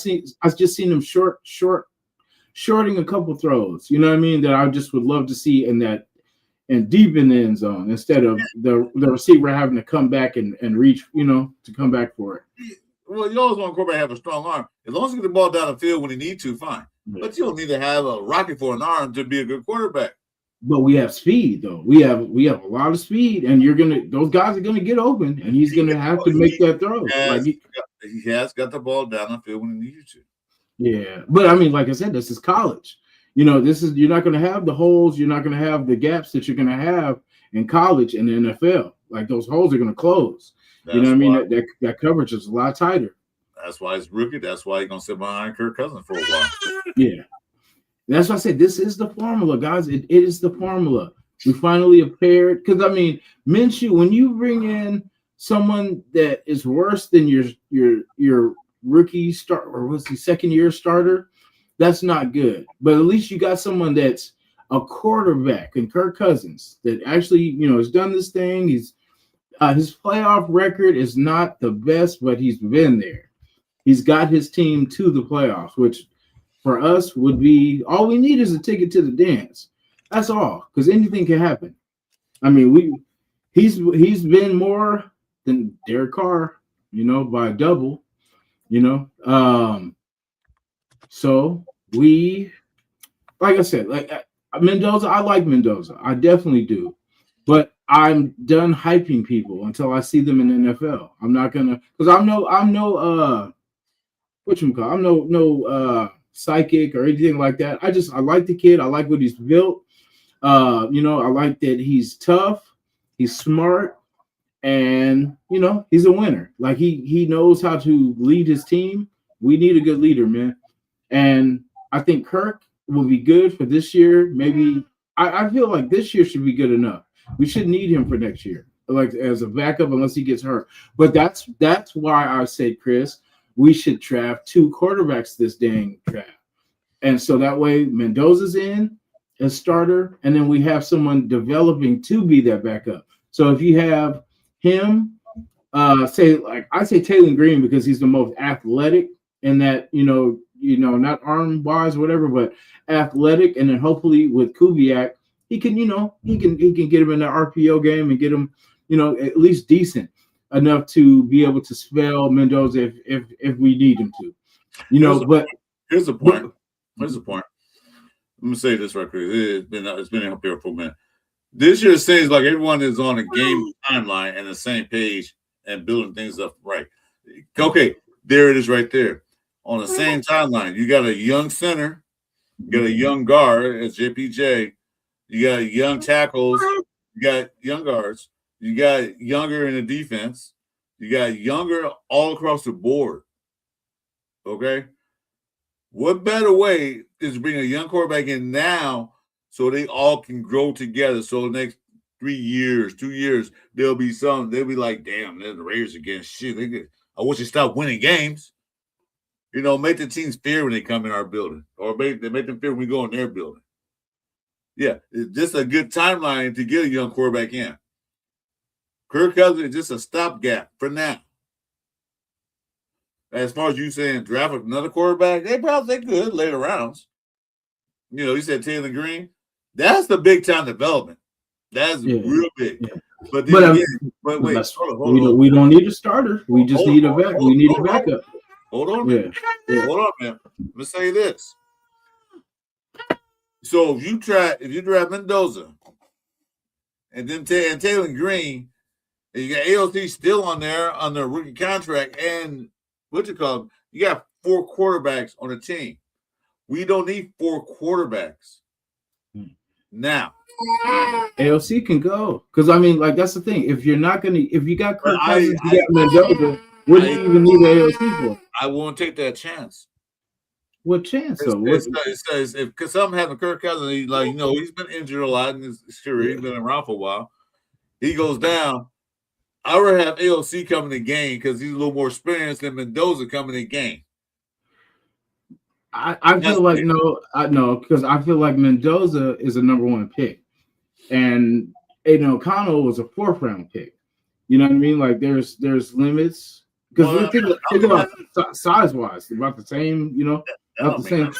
just seen him shorting a couple throws. You know what I mean? That I just would love to see in deep in the end zone instead of the receiver having to come back and reach, to come back for it. Well, you always want a quarterback to have a strong arm. As long as you get the ball down the field when you need to, fine. Yeah. But you don't need to have a rocket for an arm to be a good quarterback. But we have speed, though. We have a lot of speed, and those guys are gonna get open, and he's gonna have to make that throw. He has got the ball down the field when he needs to. Yeah, but I mean, like I said, this is college. You know, this is you're not going to have the holes, you're not going to have the gaps that you're going to have in college and the NFL. Like those holes are going to close. You know That's what I mean? why. That coverage is a lot tighter. That's why he's rookie. That's why he's gonna sit behind Kirk Cousins for a while. Yeah, that's why I said this is the formula, guys. It is the formula. We finally have paired because I mean, Minshew. When you bring in someone that is worse than your rookie start or what's the second year starter, that's not good. But at least you got someone that's a quarterback and Kirk Cousins that actually has done this thing. He's his playoff record is not the best, but he's been there. He's got his team to the playoffs, which for us would be all we need is a ticket to the dance. That's all, because anything can happen. I mean, he's been more than Derek Carr, by a double, So we, like I said, Mendoza, I like Mendoza. I definitely do. But I'm done hyping people until I see them in the NFL. I'm not gonna because I'm no I'm no psychic or anything like that. I like the kid. I like what he's built. I like that he's tough, he's smart, and he's a winner. Like he knows how to lead his team. We need a good leader, man. And I think Kirk will be good for this year. Maybe I feel like this year should be good enough. We should need him for next year, like as a backup, unless he gets hurt. But that's why I said, Chris, we should draft 2 quarterbacks this dang draft. And so that way Mendoza's in as starter, and then we have someone developing to be that backup. So if you have him, I say Taylor Green because he's the most athletic in that, not arm wise or whatever, but athletic. And then hopefully with Kubiak, he can get him in the RPO game and get him, at least decent enough to be able to spell Mendoza if we need him to, Here's the point. I'm gonna say this right quick. It's been up here for a minute. This year seems like everyone is on a game timeline and the same page and building things up right. Okay, there it is right there. On the same timeline, you got a young center, you got a young guard as JPJ, you got young tackles, you got young guards, you got younger in the defense, you got younger all across the board. Okay? What better way is to bring a young quarterback in now so they all can grow together? So the next 3 years, 2 years, they'll be like, damn, they're the Raiders against shit. I wish they stopped winning games. Make the teams fear when they come in our building, or make them fear when we go in their building. Yeah, it's just a good timeline to get a young quarterback in. Kirk Cousins is just a stopgap for now. As far as you saying draft another quarterback, they could later rounds. You said Taylor Green. That's the big time development. That's real big. Yeah. But wait, hold on. We don't need a starter. We just need a back. We need a backup. Hold on, man. Yeah. Hold on, man. Let's say this. So if you draft Mendoza and then Taylor Green, and you got AOC still on there on their rookie contract, and you got 4 quarterbacks on the team. We don't need 4 quarterbacks now. AOC can go because that's the thing. If you got Kirk Cousins, you got Mendoza. What do you even need AOC for? I won't take that chance. What chance though? Because something happened to Kirk Cousins, he's been injured a lot in his career. He's been around for a while. He goes down. I would have AOC coming in game because he's a little more experienced than Mendoza coming in game. I feel like because I feel like Mendoza is a number 1 pick, and Aiden O'Connell was a 4th round pick. You know what I mean? Like there's limits because think about size wise, about the same. About the same.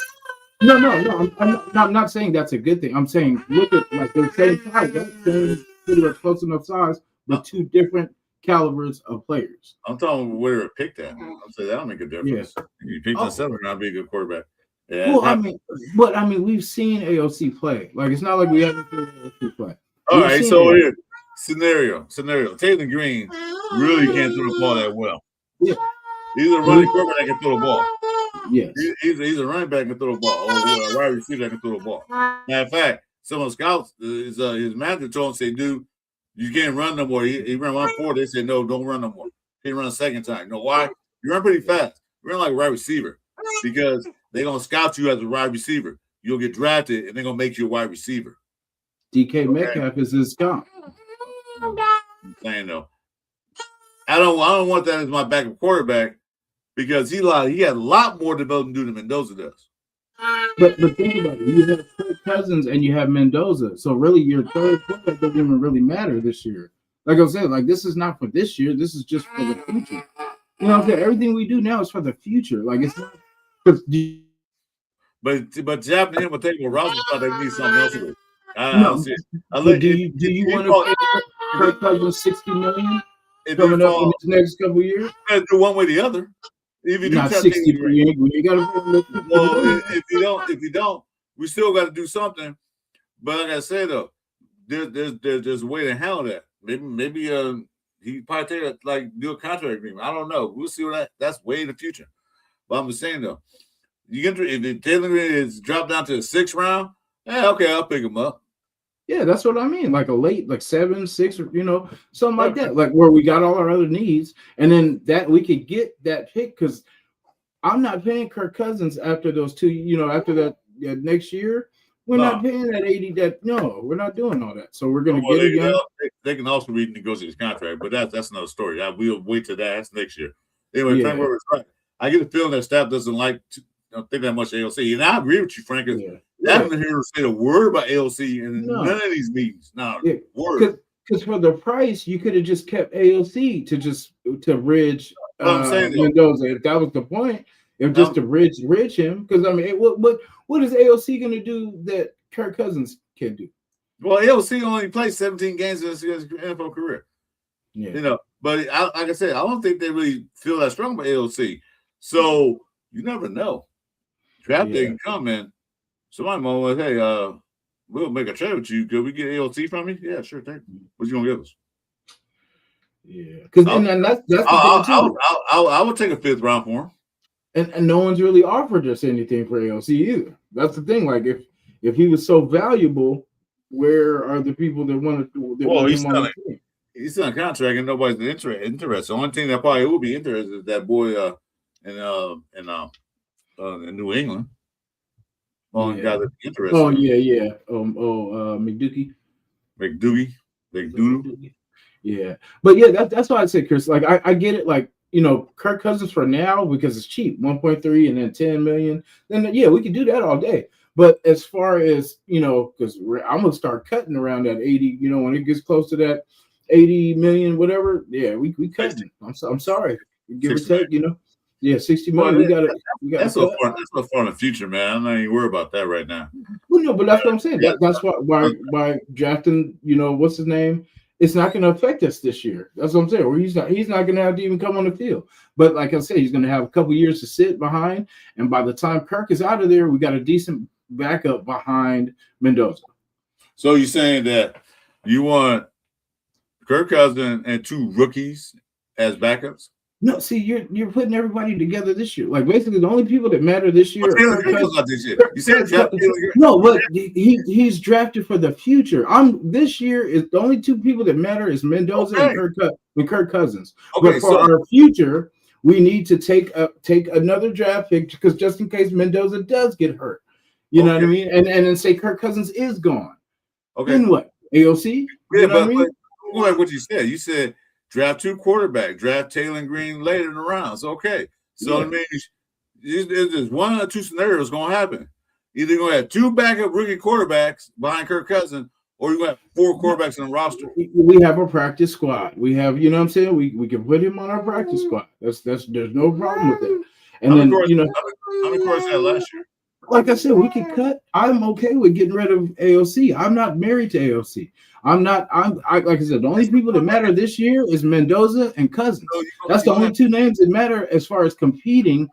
No. I'm not saying that's a good thing. I'm saying look at like the same size, same pretty much close enough size, but 2 different calibers of players. I'm talking where it picked at. I'm saying that'll make a difference. Yeah. You picked the 7th round, be a good quarterback. Yeah, well, we've seen AOC play. Like it's not like we haven't seen AOC play. All right, so here, scenario. Taylor Green really can't throw the ball that well. Yeah. He's a running quarterback that can throw the ball. Yes. He's a running back and throw the ball, or a wide receiver that can throw the ball. Matter of fact, some of the scouts, his manager told him, say, dude, you can't run no more. He ran 1-4. They said, no, don't run no more. He run a second time. You know why? You run pretty fast. You run like a wide receiver because they're going to scout you as a wide receiver. You'll get drafted, and they're going to make you a wide receiver. DK Metcalf is his comp. I'm saying, though, I don't want that as my backup quarterback because he had a lot more development to do than Mendoza does. But think about it. You have Kirk Cousins and you have Mendoza. So really your third quarterback doesn't even really matter this year. Like I was saying, like this is not for this year. This is just for the future. You know what I'm saying? Everything we do now is for the future. Like it's not but Jeff and him will take what Ross thought they need something else to do. I don't see it. But do you want to pay Kirk Cousins $60 million coming up in the next couple of years? You gotta do one way or the other. If you do not 60, you gotta well, if you don't, we still got to do something. But like I said though, there's a way to handle that. Maybe he probably do a contract agreement. I don't know. We'll see what that's way in the future. But I'm just saying though, if the Taylor Green is dropped down to the 6th round, okay, I'll pick him up. Yeah, that's what I mean. Like a late, like 7, 6, something like that. Like where we got all our other needs, and then that we could get that pick because I'm not paying Kirk Cousins after those 2. After that next year, we're not paying that 80. We're not doing all that. So we're gonna get it. They can also renegotiate his contract, but that's another story. We'll wait till that's next year. Anyway, Frank Webber is right. I get the feeling that staff doesn't think that much of AOC, and I agree with you, Frank. I haven't heard her say a word about AOC in none of these meetings. Word. Because for the price, you could have just kept AOC to bridge Mendoza. If that was the point, to bridge him. Because I mean, what is AOC going to do that Kirk Cousins can do? Well, AOC only played 17 games in his NFL career. Yeah. But like I said, I don't think they really feel that strong about AOC. So you never know. Draft day can come in. Somebody might like, hey, we'll make a trade with you. Could we get AOC from you? Yeah, sure. Thank you. What you gonna give us? Yeah, because that's the thing too. I would take a 5th round for him. And no one's really offered us anything for AOC either. That's the thing. Like if he was so valuable, where are the people that want to? Well, he's still on contract and nobody's interested. The only thing that probably would be interested is that boy in New England. Guy that's interested. McDougie. Yeah, but yeah, that's why I said, Chris. Like I get it. Like Kirk Cousins for now because it's cheap, 1.3 and then 10 million. Then we could do that all day. But as far as because I'm gonna start cutting around that 80. When it gets close to that 80 million, whatever. Yeah, we cut. I'm sorry. Give or take. Yeah, 60 million. We got. That's so far in the future, man. I'm not even worried about that right now. Well, no, but that's what I'm saying. That's why drafting. What's his name? It's not going to affect us this year. That's what I'm saying. Or he's not going to have to even come on the field. But like I said, he's going to have a couple years to sit behind. And by the time Kirk is out of there, we got a decent backup behind Mendoza. So you're saying that you want Kirk Cousins and 2 rookies as backups? No, see, you're putting everybody together this year. Like basically, the only people that matter this year. You said no, but he's drafted for the future. This year is the only 2 people that matter is Mendoza and Kirk Cousins. Okay, but for our future, we need to take another draft pick because just in case Mendoza does get hurt, you know what I mean, and then say Kirk Cousins is gone. Okay, then what? AOC? Yeah, but like what you said, draft 2 quarterbacks, draft Taylor Green later in the rounds. Okay. So, I mean, there's one or 2 scenarios going to happen. Either you're going to have 2 backup rookie quarterbacks behind Kirk Cousins, or you're going to have 4 quarterbacks in the roster. We have a practice squad. We have, what I'm saying? We can put him on our practice squad. There's no problem with that. And then, how many quarterbacks had last year? Like I said, we can cut. I'm okay with getting rid of AOC. I'm not married to AOC. Like I said, the only people that matter this year is Mendoza and Cousins. That's the only 2 names that matter as far as competing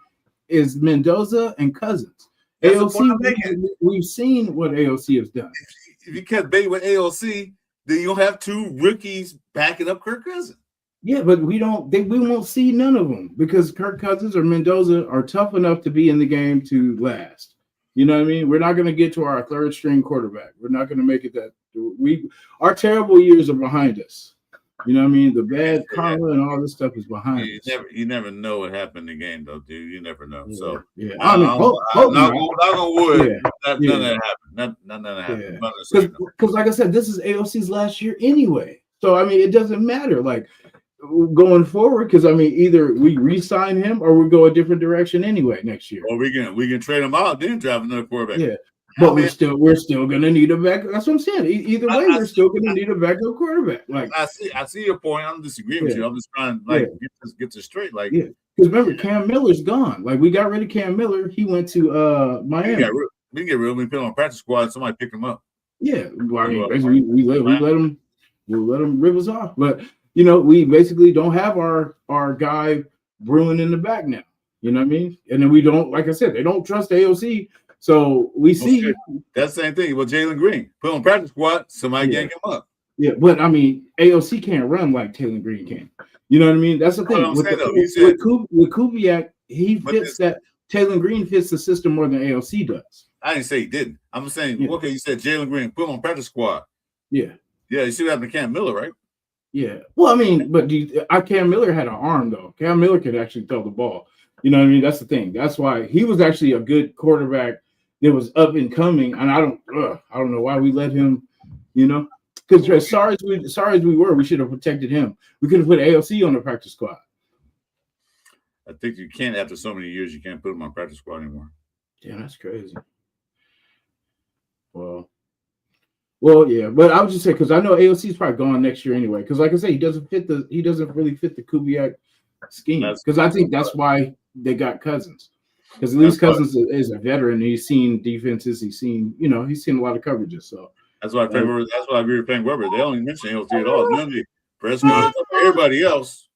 is Mendoza and Cousins. AOC, we've seen what AOC has done. If you kept bait with AOC, then you'll have 2 rookies backing up Kirk Cousins. Yeah, but we won't see none of them because Kirk Cousins or Mendoza are tough enough to be in the game to last. You know what I mean? We're not going to get to our third string quarterback. We're not going to make it that our terrible years are behind us. You know what I mean? The bad karma and all this stuff is behind us. You never know what happened in the game, though, dude. You never know. Yeah, so yeah, I mean, knock on wood. None of that happened. None of that happened. Because, like I said, this is AOC's last year anyway. So I mean, it doesn't matter. Like going forward, because I mean, either we re-sign him or we go a different direction anyway next year. Or we can trade him out, then draft another quarterback. Yeah. But we're still gonna need a back. That's what I'm saying. Either way, we're still gonna need a backup quarterback. Like I see your point. I'm disagreeing with you. I'm just trying to get this straight. Like because remember, Cam Miller's gone. Like we got rid of Cam Miller. He went to Miami. We can get rid of him. We put him on practice squad. And somebody picked him up. Yeah, well, I mean, basically we let him rip us off. But you know, we basically don't have our guy brewing in the back now. You know what I mean? And then we don't, like I said, they don't trust AOC. So we see that's the same thing with Jalen Green. Put on practice squad, somebody gang him up. Yeah, but I mean, AOC can't run like Taylor Green can. You know what I mean? That's the thing. With Kubiak, he fits that. Taylor Green fits the system more than AOC does. I didn't say he didn't. I'm saying, okay, you said Jalen Green, put him on practice squad. Yeah. Yeah, you see what happened to Cam Miller, right? Yeah. Well, I mean, but Cam Miller had an arm, though. Cam Miller could actually throw the ball. You know what I mean? That's the thing. That's why he was actually a good quarterback. It was up and coming, and I don't know why we let him, you know, because as sorry as we were, we should have protected him. We could have put AOC on the practice squad. I think you can't after so many years. You can't put him on practice squad anymore. Yeah, that's crazy. Well, yeah, but I would just say because I know AOC is probably gone next year anyway. Because like I say, he doesn't really fit the Kubiak scheme. Because I think that's why they got Cousins. Because at least Cousins is a veteran. He's seen defenses. He's seen a lot of coverages. So that's why I agree with Frank Weber. They only mention AOC at all. None of the Prescott, everybody else.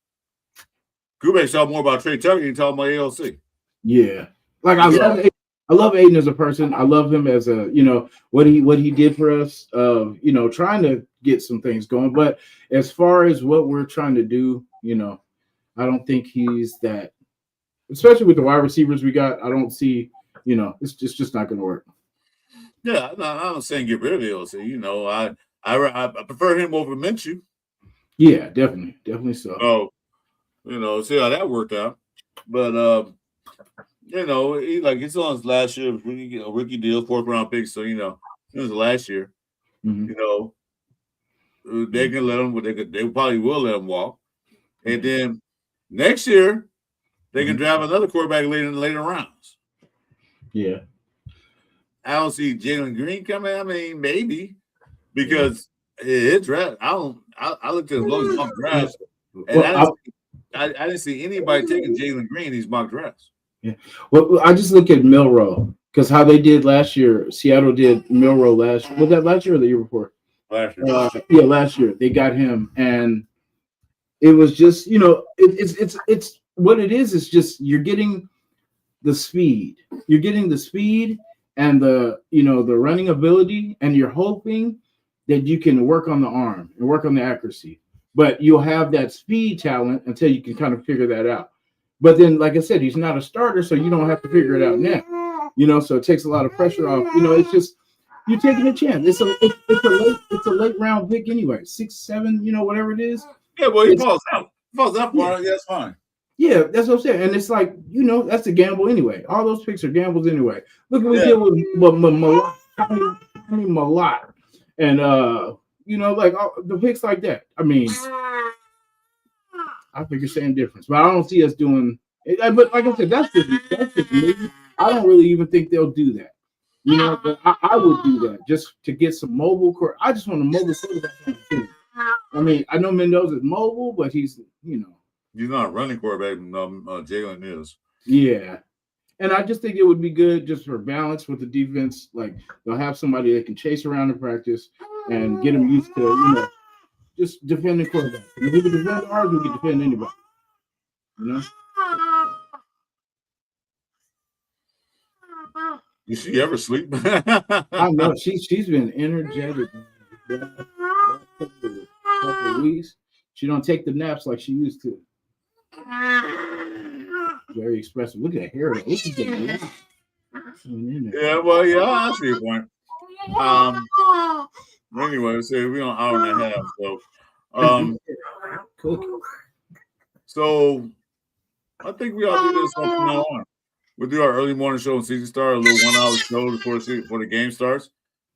Kubiak talk more about Trey Tucker than talking about AOC. Yeah, like I love Aiden as a person. I love him as a what he did for us. Trying to get some things going. But as far as what we're trying to do, I don't think he's that. Especially with the wide receivers we got, I don't see, it's just not going to work. Yeah, I'm not saying get rid of AOC. I prefer him over Minshew. Yeah, definitely so. So, see how that worked out. But he's on his last year, rookie deal, 4th round pick. So it was last year. Mm-hmm. They can let him. They probably will let him walk, and then next year. They can draft another quarterback later in the later rounds. Yeah. I don't see Jalen Green coming. I mean, maybe because it's draft. I looked at those mock drafts, and I didn't see anybody taking Jalen Green in these mock drafts. Yeah. Well, I just look at Milroe because how they did last year. Seattle did Milroe last year. Was that last year or the year before? Last year. Last year they got him, and it was just it's. What it is just you're getting the speed. You're getting the speed and the running ability, and you're hoping that you can work on the arm and work on the accuracy. But you'll have that speed talent until you can kind of figure that out. But then, like I said, he's not a starter, so you don't have to figure it out now. So it takes a lot of pressure off. It's just you're taking a chance. It's a late round pick anyway, 6, 7, whatever it is. Yeah, well, he falls out. Yeah, that's fine. Yeah, that's what I'm saying. And it's like, that's a gamble anyway. All those picks are gambles anyway. Look at what we did with Malott. And, the picks like that. I mean, I think you're saying difference. But I don't see us doing it. But like I said, that's just me. I don't really even think they'll do that. But I would do that just to get some mobile core. I just want a mobile quarterback. I mean, I know Mendoza's mobile, but he's, He's not a running quarterback. Jalen is. Yeah. And I just think it would be good just for balance with the defense. Like, they'll have somebody that can chase around in practice and get them used to, just defending quarterback. If we can defend ours, we can defend anybody. Did she ever sleep? I know. She's been energetic. Couple of weeks. She don't take the naps like she used to. Very expressive. Look at that hair. Though. Look at that. Yeah, well, yeah, I see your point. Anyway, so we're on an hour and a half. So I think we all do this from now on. We'll do our early morning show and season start, a little 1 hour show before the game starts,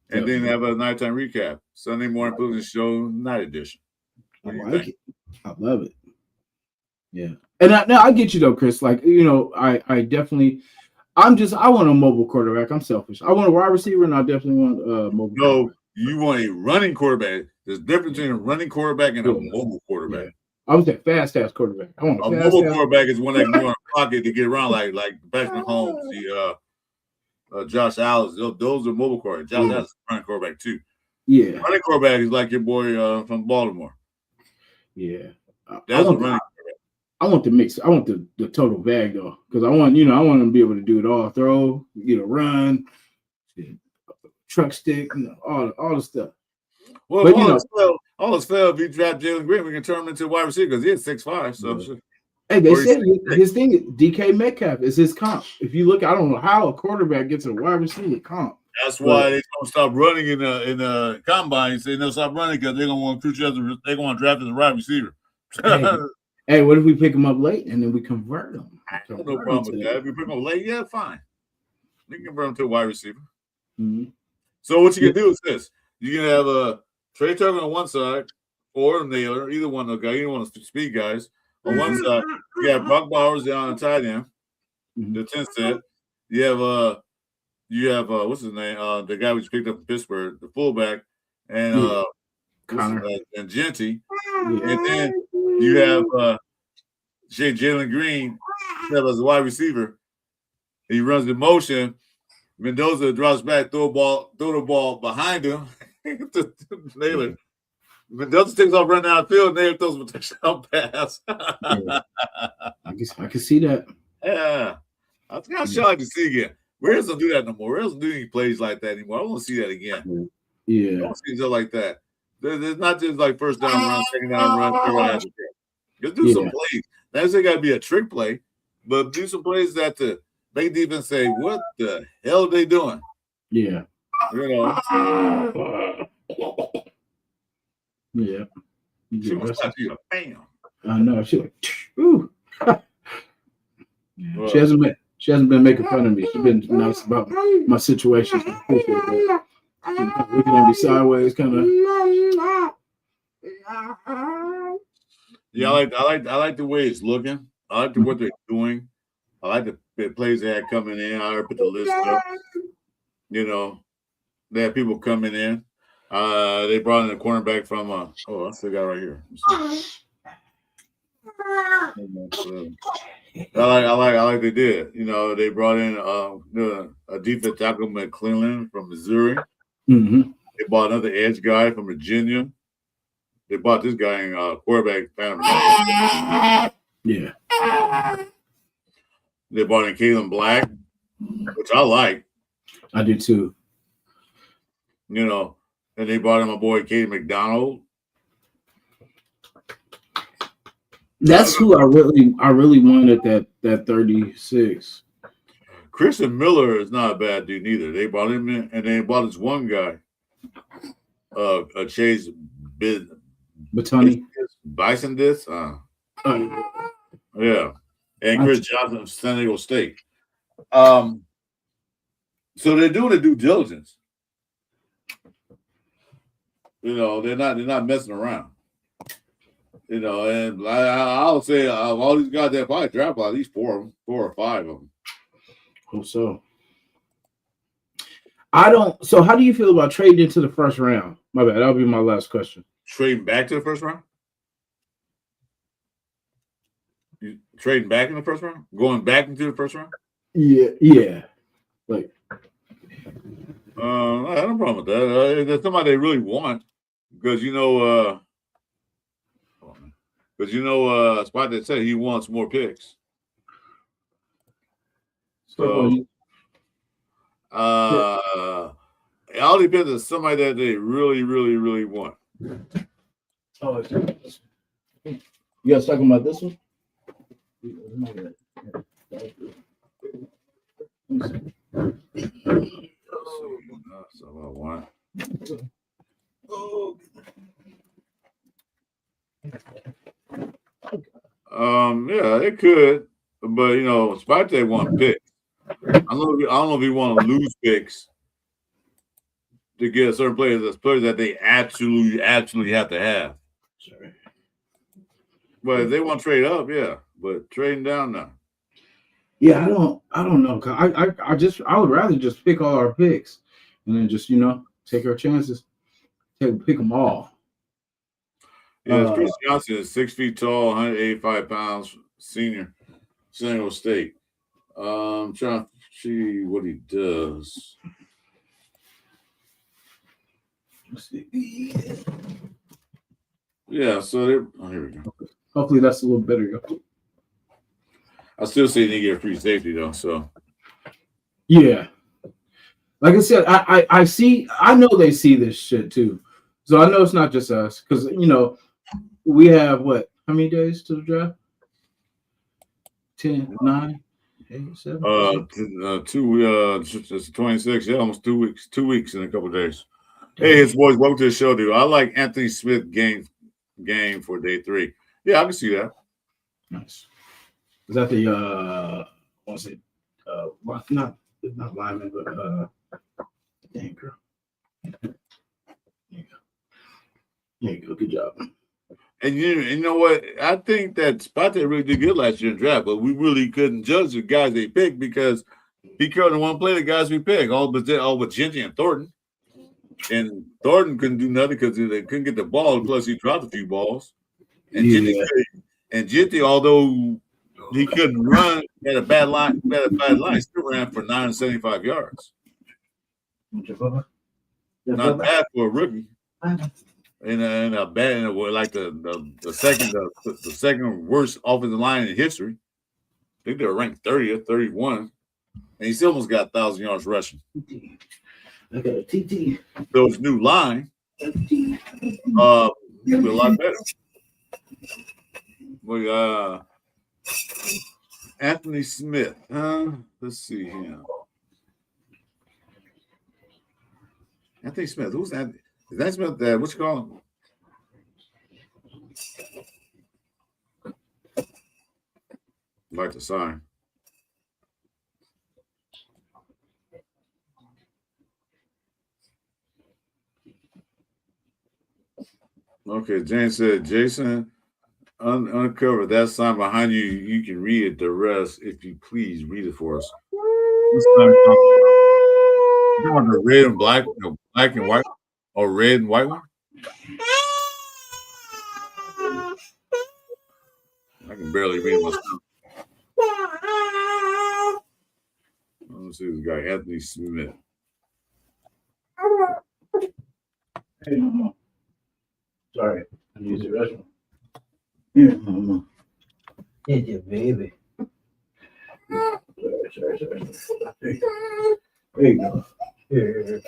and then have a nighttime recap. Sunday Morning Pillaging Show, night edition. I like it. I love it. Yeah. And I get you though, Chris. Like, I definitely I want a mobile quarterback. I'm selfish. I want a wide receiver, and I definitely want a mobile quarterback. You want a running quarterback. There's a difference between a running quarterback and a mobile quarterback. Yeah. I was that fast-ass quarterback. I want a mobile quarterback is one that can go in a pocket to get around, like Patrick Mahomes, Josh Allen. Those are mobile quarterbacks. Josh Allen's a running quarterback too. Yeah. Running quarterback is like your boy from Baltimore. Yeah. That's a running quarterback. I want the mix. I want the total bag though, because I want him to be able to do it all: throw, run, truck stick, all the stuff. Well, but all this fail. If you draft Jalen Green, we can turn him into a wide receiver because he's 6'5". So, hey, they said his thing is DK Metcalf is his comp. If you look, I don't know how a quarterback gets a wide receiver comp. That's why they're gonna stop running in the combine. Say they'll stop running because they're gonna want to they're gonna draft as a wide receiver. Hey, what if we pick him up late and then we convert him? No problem with that. If we pick him up late, yeah, fine. We can convert him to a wide receiver. Mm-hmm. So what you can do is this: you can have a Trey Tucker on one side or a Naylor, either one of the guys, either one of the speed guys on one side. You have Brock Bowers down on tight end, the 10 set. You have what's his name? The guy we just picked up from Pittsburgh, the fullback, and and Genty. And then you have Jalen Green as a wide receiver. He runs the motion. Mendoza drops back, throw the ball behind him. Naylor. Mendoza takes off running down the field. Naylor throws him a touchdown pass. I can see that. Yeah. I think I'd like to see again. Rams don't do that no more. Rams don't do any plays like that anymore. I want to see that again. Yeah. I want to see stuff like that. There's not just like first down run, second down run, Just do some plays. That's got to be a trick play, but do some plays that the big defense say, "What the hell are they doing?" Yeah. Yeah. She gonna slap you. Bam. I know. She like, ooh. She hasn't been making fun of me. She's been nice about my situation. Looking at me sideways, kind of. Yeah, I like the way it's looking. I like what they're doing. I like the plays they had coming in. I put the list up. They had people coming in. They brought in a cornerback from I still got right here. I like they did. They brought in a defensive tackle McClellan from Missouri. Mm-hmm. They bought another edge guy from Virginia. They bought this guy in quarterback. Yeah. They brought in Kalen Black, which I like. I do too. And they brought in my boy Katie McDonald. That's who I really wanted that 36. Christian Miller is not a bad dude either. They brought him in, and they bought this one guy, Chase Batani. Bison this. Yeah. And Chris Johnson of San Diego State. So they're doing the due diligence. They're not messing around. And I'll say of all these guys, they'll probably draft at least four or five of them. Hope so. So how do you feel about trading into the first round? My bad. That'll be my last question. Trading back to the first round? You trading back in the first round? Going back into the first round? Yeah. Like, I have no problem with that. That's somebody they really want because Spot that said he wants more picks. So it all depends on somebody that they really, really, really want. Oh, You guys talking about this one? So about one. Yeah, it could, but you know, Spite want picks. I don't know if he want to lose picks to get certain players that they absolutely have to have. Sorry. But if they want to trade up, yeah. But trading down now. Yeah, I don't know. I would rather just pick all our picks and then just take our chances. Pick them all. Yeah, Chris Johnson is 6 feet tall, 185 pounds, senior, San Diego State. I'm trying to see what he does. Let's see. Yeah, so here we go. Hopefully that's a little better. I still say they get free safety though. So yeah, like I said, I know they see this shit too. So I know it's not just us because we have how many days to the draft? 10, 9, 8, 7. It's 26. Yeah, almost 2 weeks. 2 weeks in a couple of days. Hey, it's boys. Welcome to the show, dude. I like Anthony Smith game for day 3. Yeah, I can see that. Nice. Is that the what's it? Not lineman, but dang girl. There you go. Good job. And you know what? I think that Spate really did good last year in the draft, but we really couldn't judge the guys they picked because he couldn't want to play the guys we picked, all but Ginty and Thornton. And Thornton couldn't do nothing because they couldn't get the ball. Plus, he dropped a few balls. And Ginty, although he couldn't run, had a bad line, still ran for 975 yards. Not bad for a rookie. And a bad, like the second worst offensive line in history. I think they were ranked 30th, 31, and he still almost got 1,000 yards rushing. I got a TT. So his new line, be a lot better. We Anthony Smith. Let's see here. Anthony Smith. Who's that? Is that Smith? What you call him? Like the sign. Okay, James said, Jason, uncover that sign behind you. You can read it. The rest, if you please, read it for us. You want the red and black, black and white, or red and white one? I can barely read myself. Let's see this guy, Anthony Smith. Hey, Mama. Sorry, I use the restroom. Here, Mama. It's your baby. Sorry. There you go. Here. There you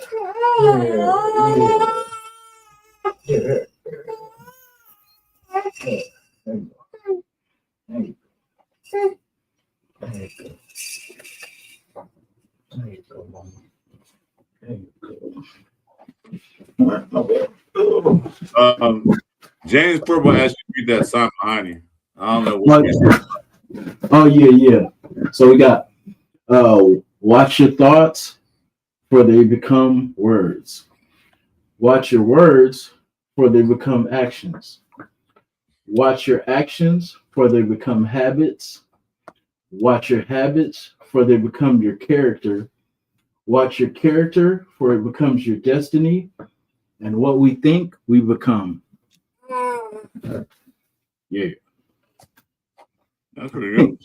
go. There you go, Mama. There you go. All right, my bad. James Purple asked you to read that sign behind you. I don't know what. Oh yeah. So we got watch your thoughts, for they become words. Watch your words, for they become actions. Watch your actions, for they become habits. Watch your habits, for they become your character. Watch your character, for it becomes your destiny. And what we think, we become. Yeah. That's pretty good.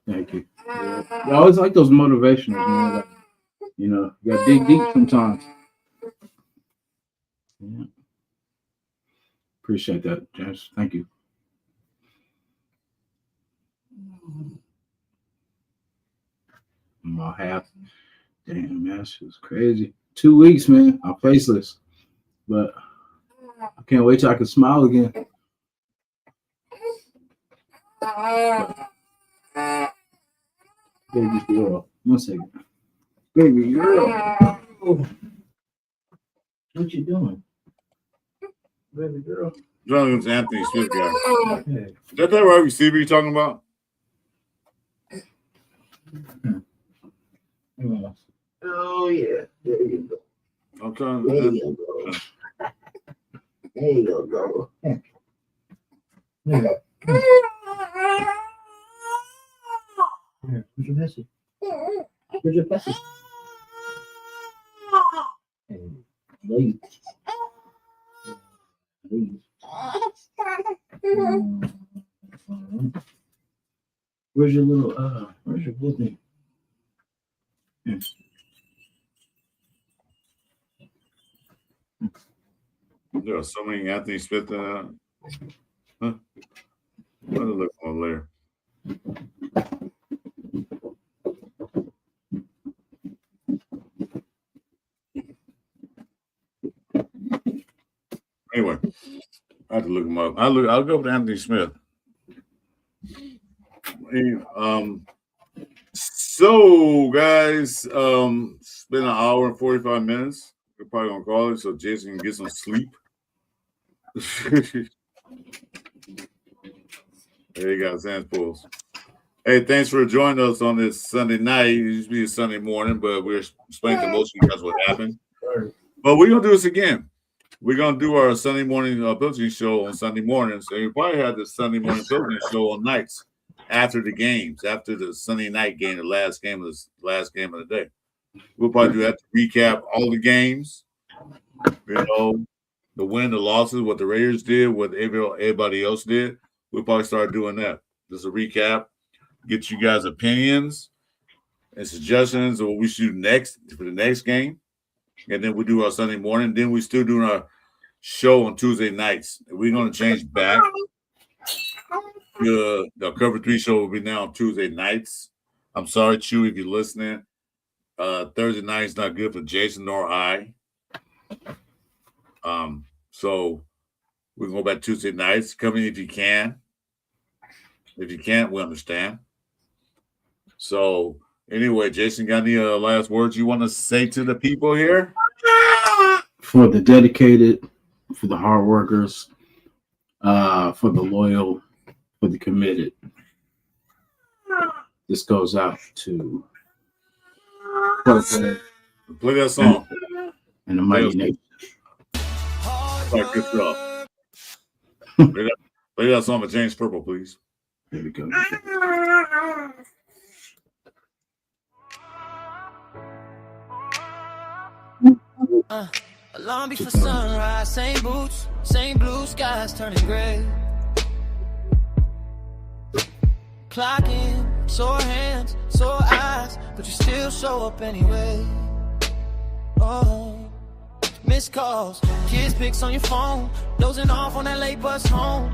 Thank you. Yeah. I always like those motivational, man. Like, you got to dig deep sometimes. Yeah. Appreciate that, James. Thank you. I'm all half. Damn, man, this was crazy. 2 weeks, man. I'm faceless. But I can't wait till I can smile again. Baby girl. 1 second. Baby girl. What you doing? Baby girl. Jonathan's Anthony Smith guy. Okay. Is that right receiver you're talking about? Oh, yeah. There you go. I'm trying There to. you go. There you go. Here. Here. Where's your message? Where's your message? Hey, late. Where's your little where's your little thing? There are so many Anthony Smith. Huh? Let me look on later. Anyway, I have to look him up. I'll go with Anthony Smith. So guys, it's been an hour and 45 minutes. We're probably gonna call it so Jason can get some sleep. There you go, Sans Pools. Hey, thanks for joining us on this Sunday night. It used to be a Sunday morning, but we're explaining to most of you guys what happened. But we're gonna do this again. We're gonna do our Sunday morning pillaging show on Sunday mornings, and we probably have the Sunday morning pillaging show on nights after the games, after the Sunday night game, the last game of the day. We'll probably do that to recap all the games, you know, the win, the losses, what the Raiders did, what everybody else did. We'll probably start doing that. Just a recap, get you guys' opinions and suggestions of what we should do next for the next game. And then we do our Sunday morning. Then we still doing our show on Tuesday nights. We're going to change back. The Cover 3 show will be now on Tuesday nights. I'm sorry, Chew, if you're listening. Thursday night is not good for Jason nor I. So we're going to go back Tuesday nights. Come in if you can. If you can't, we understand. So anyway, Jason, got any last words you want to say to the people here? For the dedicated, for the hard workers, for the loyal, for the committed. This goes out to play that song. And the mighty nation. All right, good stuff. Play that song with James Purple, please. There we go. Long before sunrise, same boots, same blue skies turning gray. Clocking, sore hands, sore eyes, but you still show up anyway. Oh, missed calls, kids pics on your phone, dozing off on that late bus home.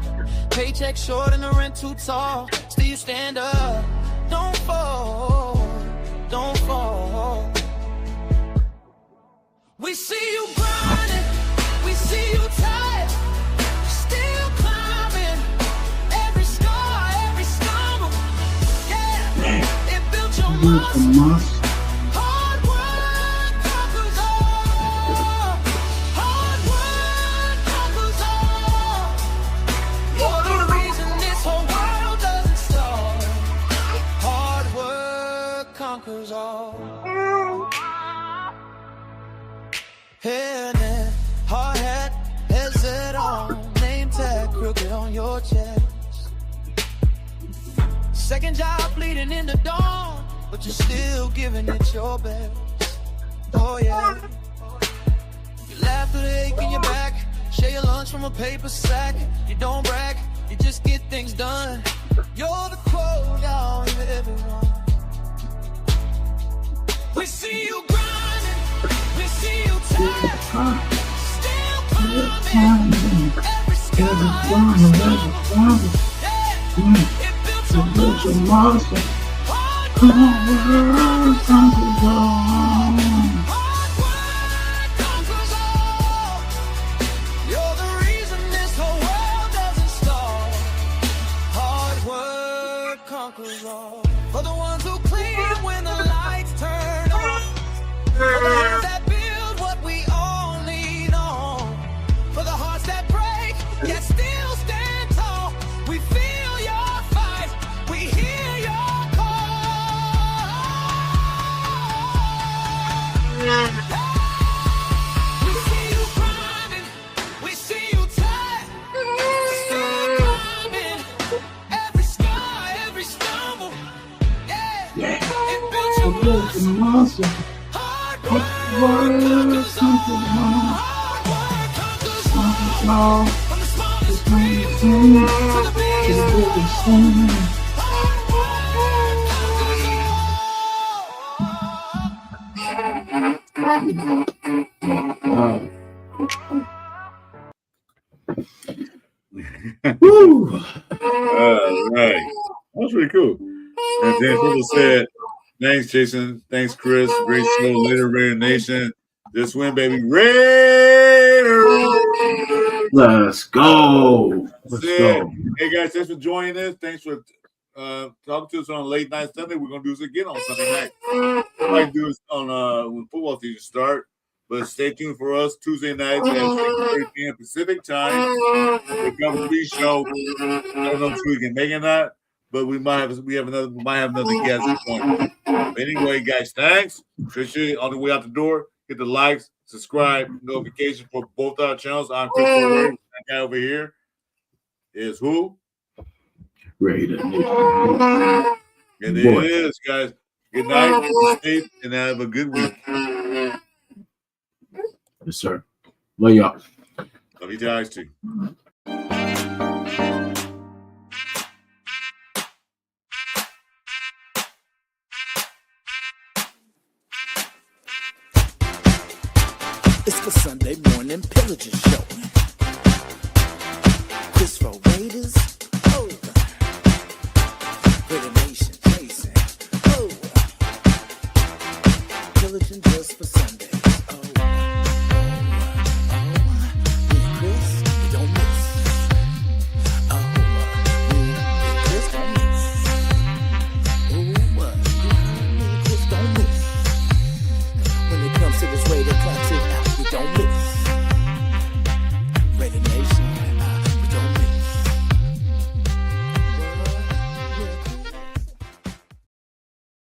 Paycheck short and the rent too tall, still you stand up. Don't fall, don't fall. We see you grinding, we see you tired, still climbing. Every scar, every stumble, yeah, it built your muscles. Hard work conquers all. Hard work conquers all. You're the reason this whole world doesn't start. Hard work conquers all. Hairnet, hard hat, headset on, name tag crooked on your chest. Second job bleeding in the dawn, but you're still giving it your best. Oh yeah. You laugh through the ache in your back, share your lunch from a paper sack. You don't brag, you just get things done. You're the quote, y'all, everyone. We see you grinding, we see you tired, still climbing. Every scar, it built your muscle. Hard work conquers all. Hard work conquers all. You're the reason this whole world doesn't stop. Hard work Woo! All right. That's pretty cool. And then people said, thanks, Jason. Thanks, Chris. Great show. Later, Raider Nation. This win, baby. Raiders. Let's go. Let's go. Hey, guys, thanks for joining us. Thanks for talking to us on late night Sunday. We're going to do this again on Sunday night. We might do this on when football season start. But stay tuned for us Tuesday nights at 6:30 p.m. Pacific time. The Cover 3 show. I don't know if we can make it or not, but we might have another guest point. But anyway, guys, thanks. Appreciate it. On the way out the door, hit the likes, subscribe, notification for both our channels. I'm Chris. That guy over here is who? Raider. And there it is, guys. Good night, be safe, and have a good week. Yes, sir. Love y'all. Love you guys too. It's the Sunday Morning Pillaging Show. Chris for Raiders.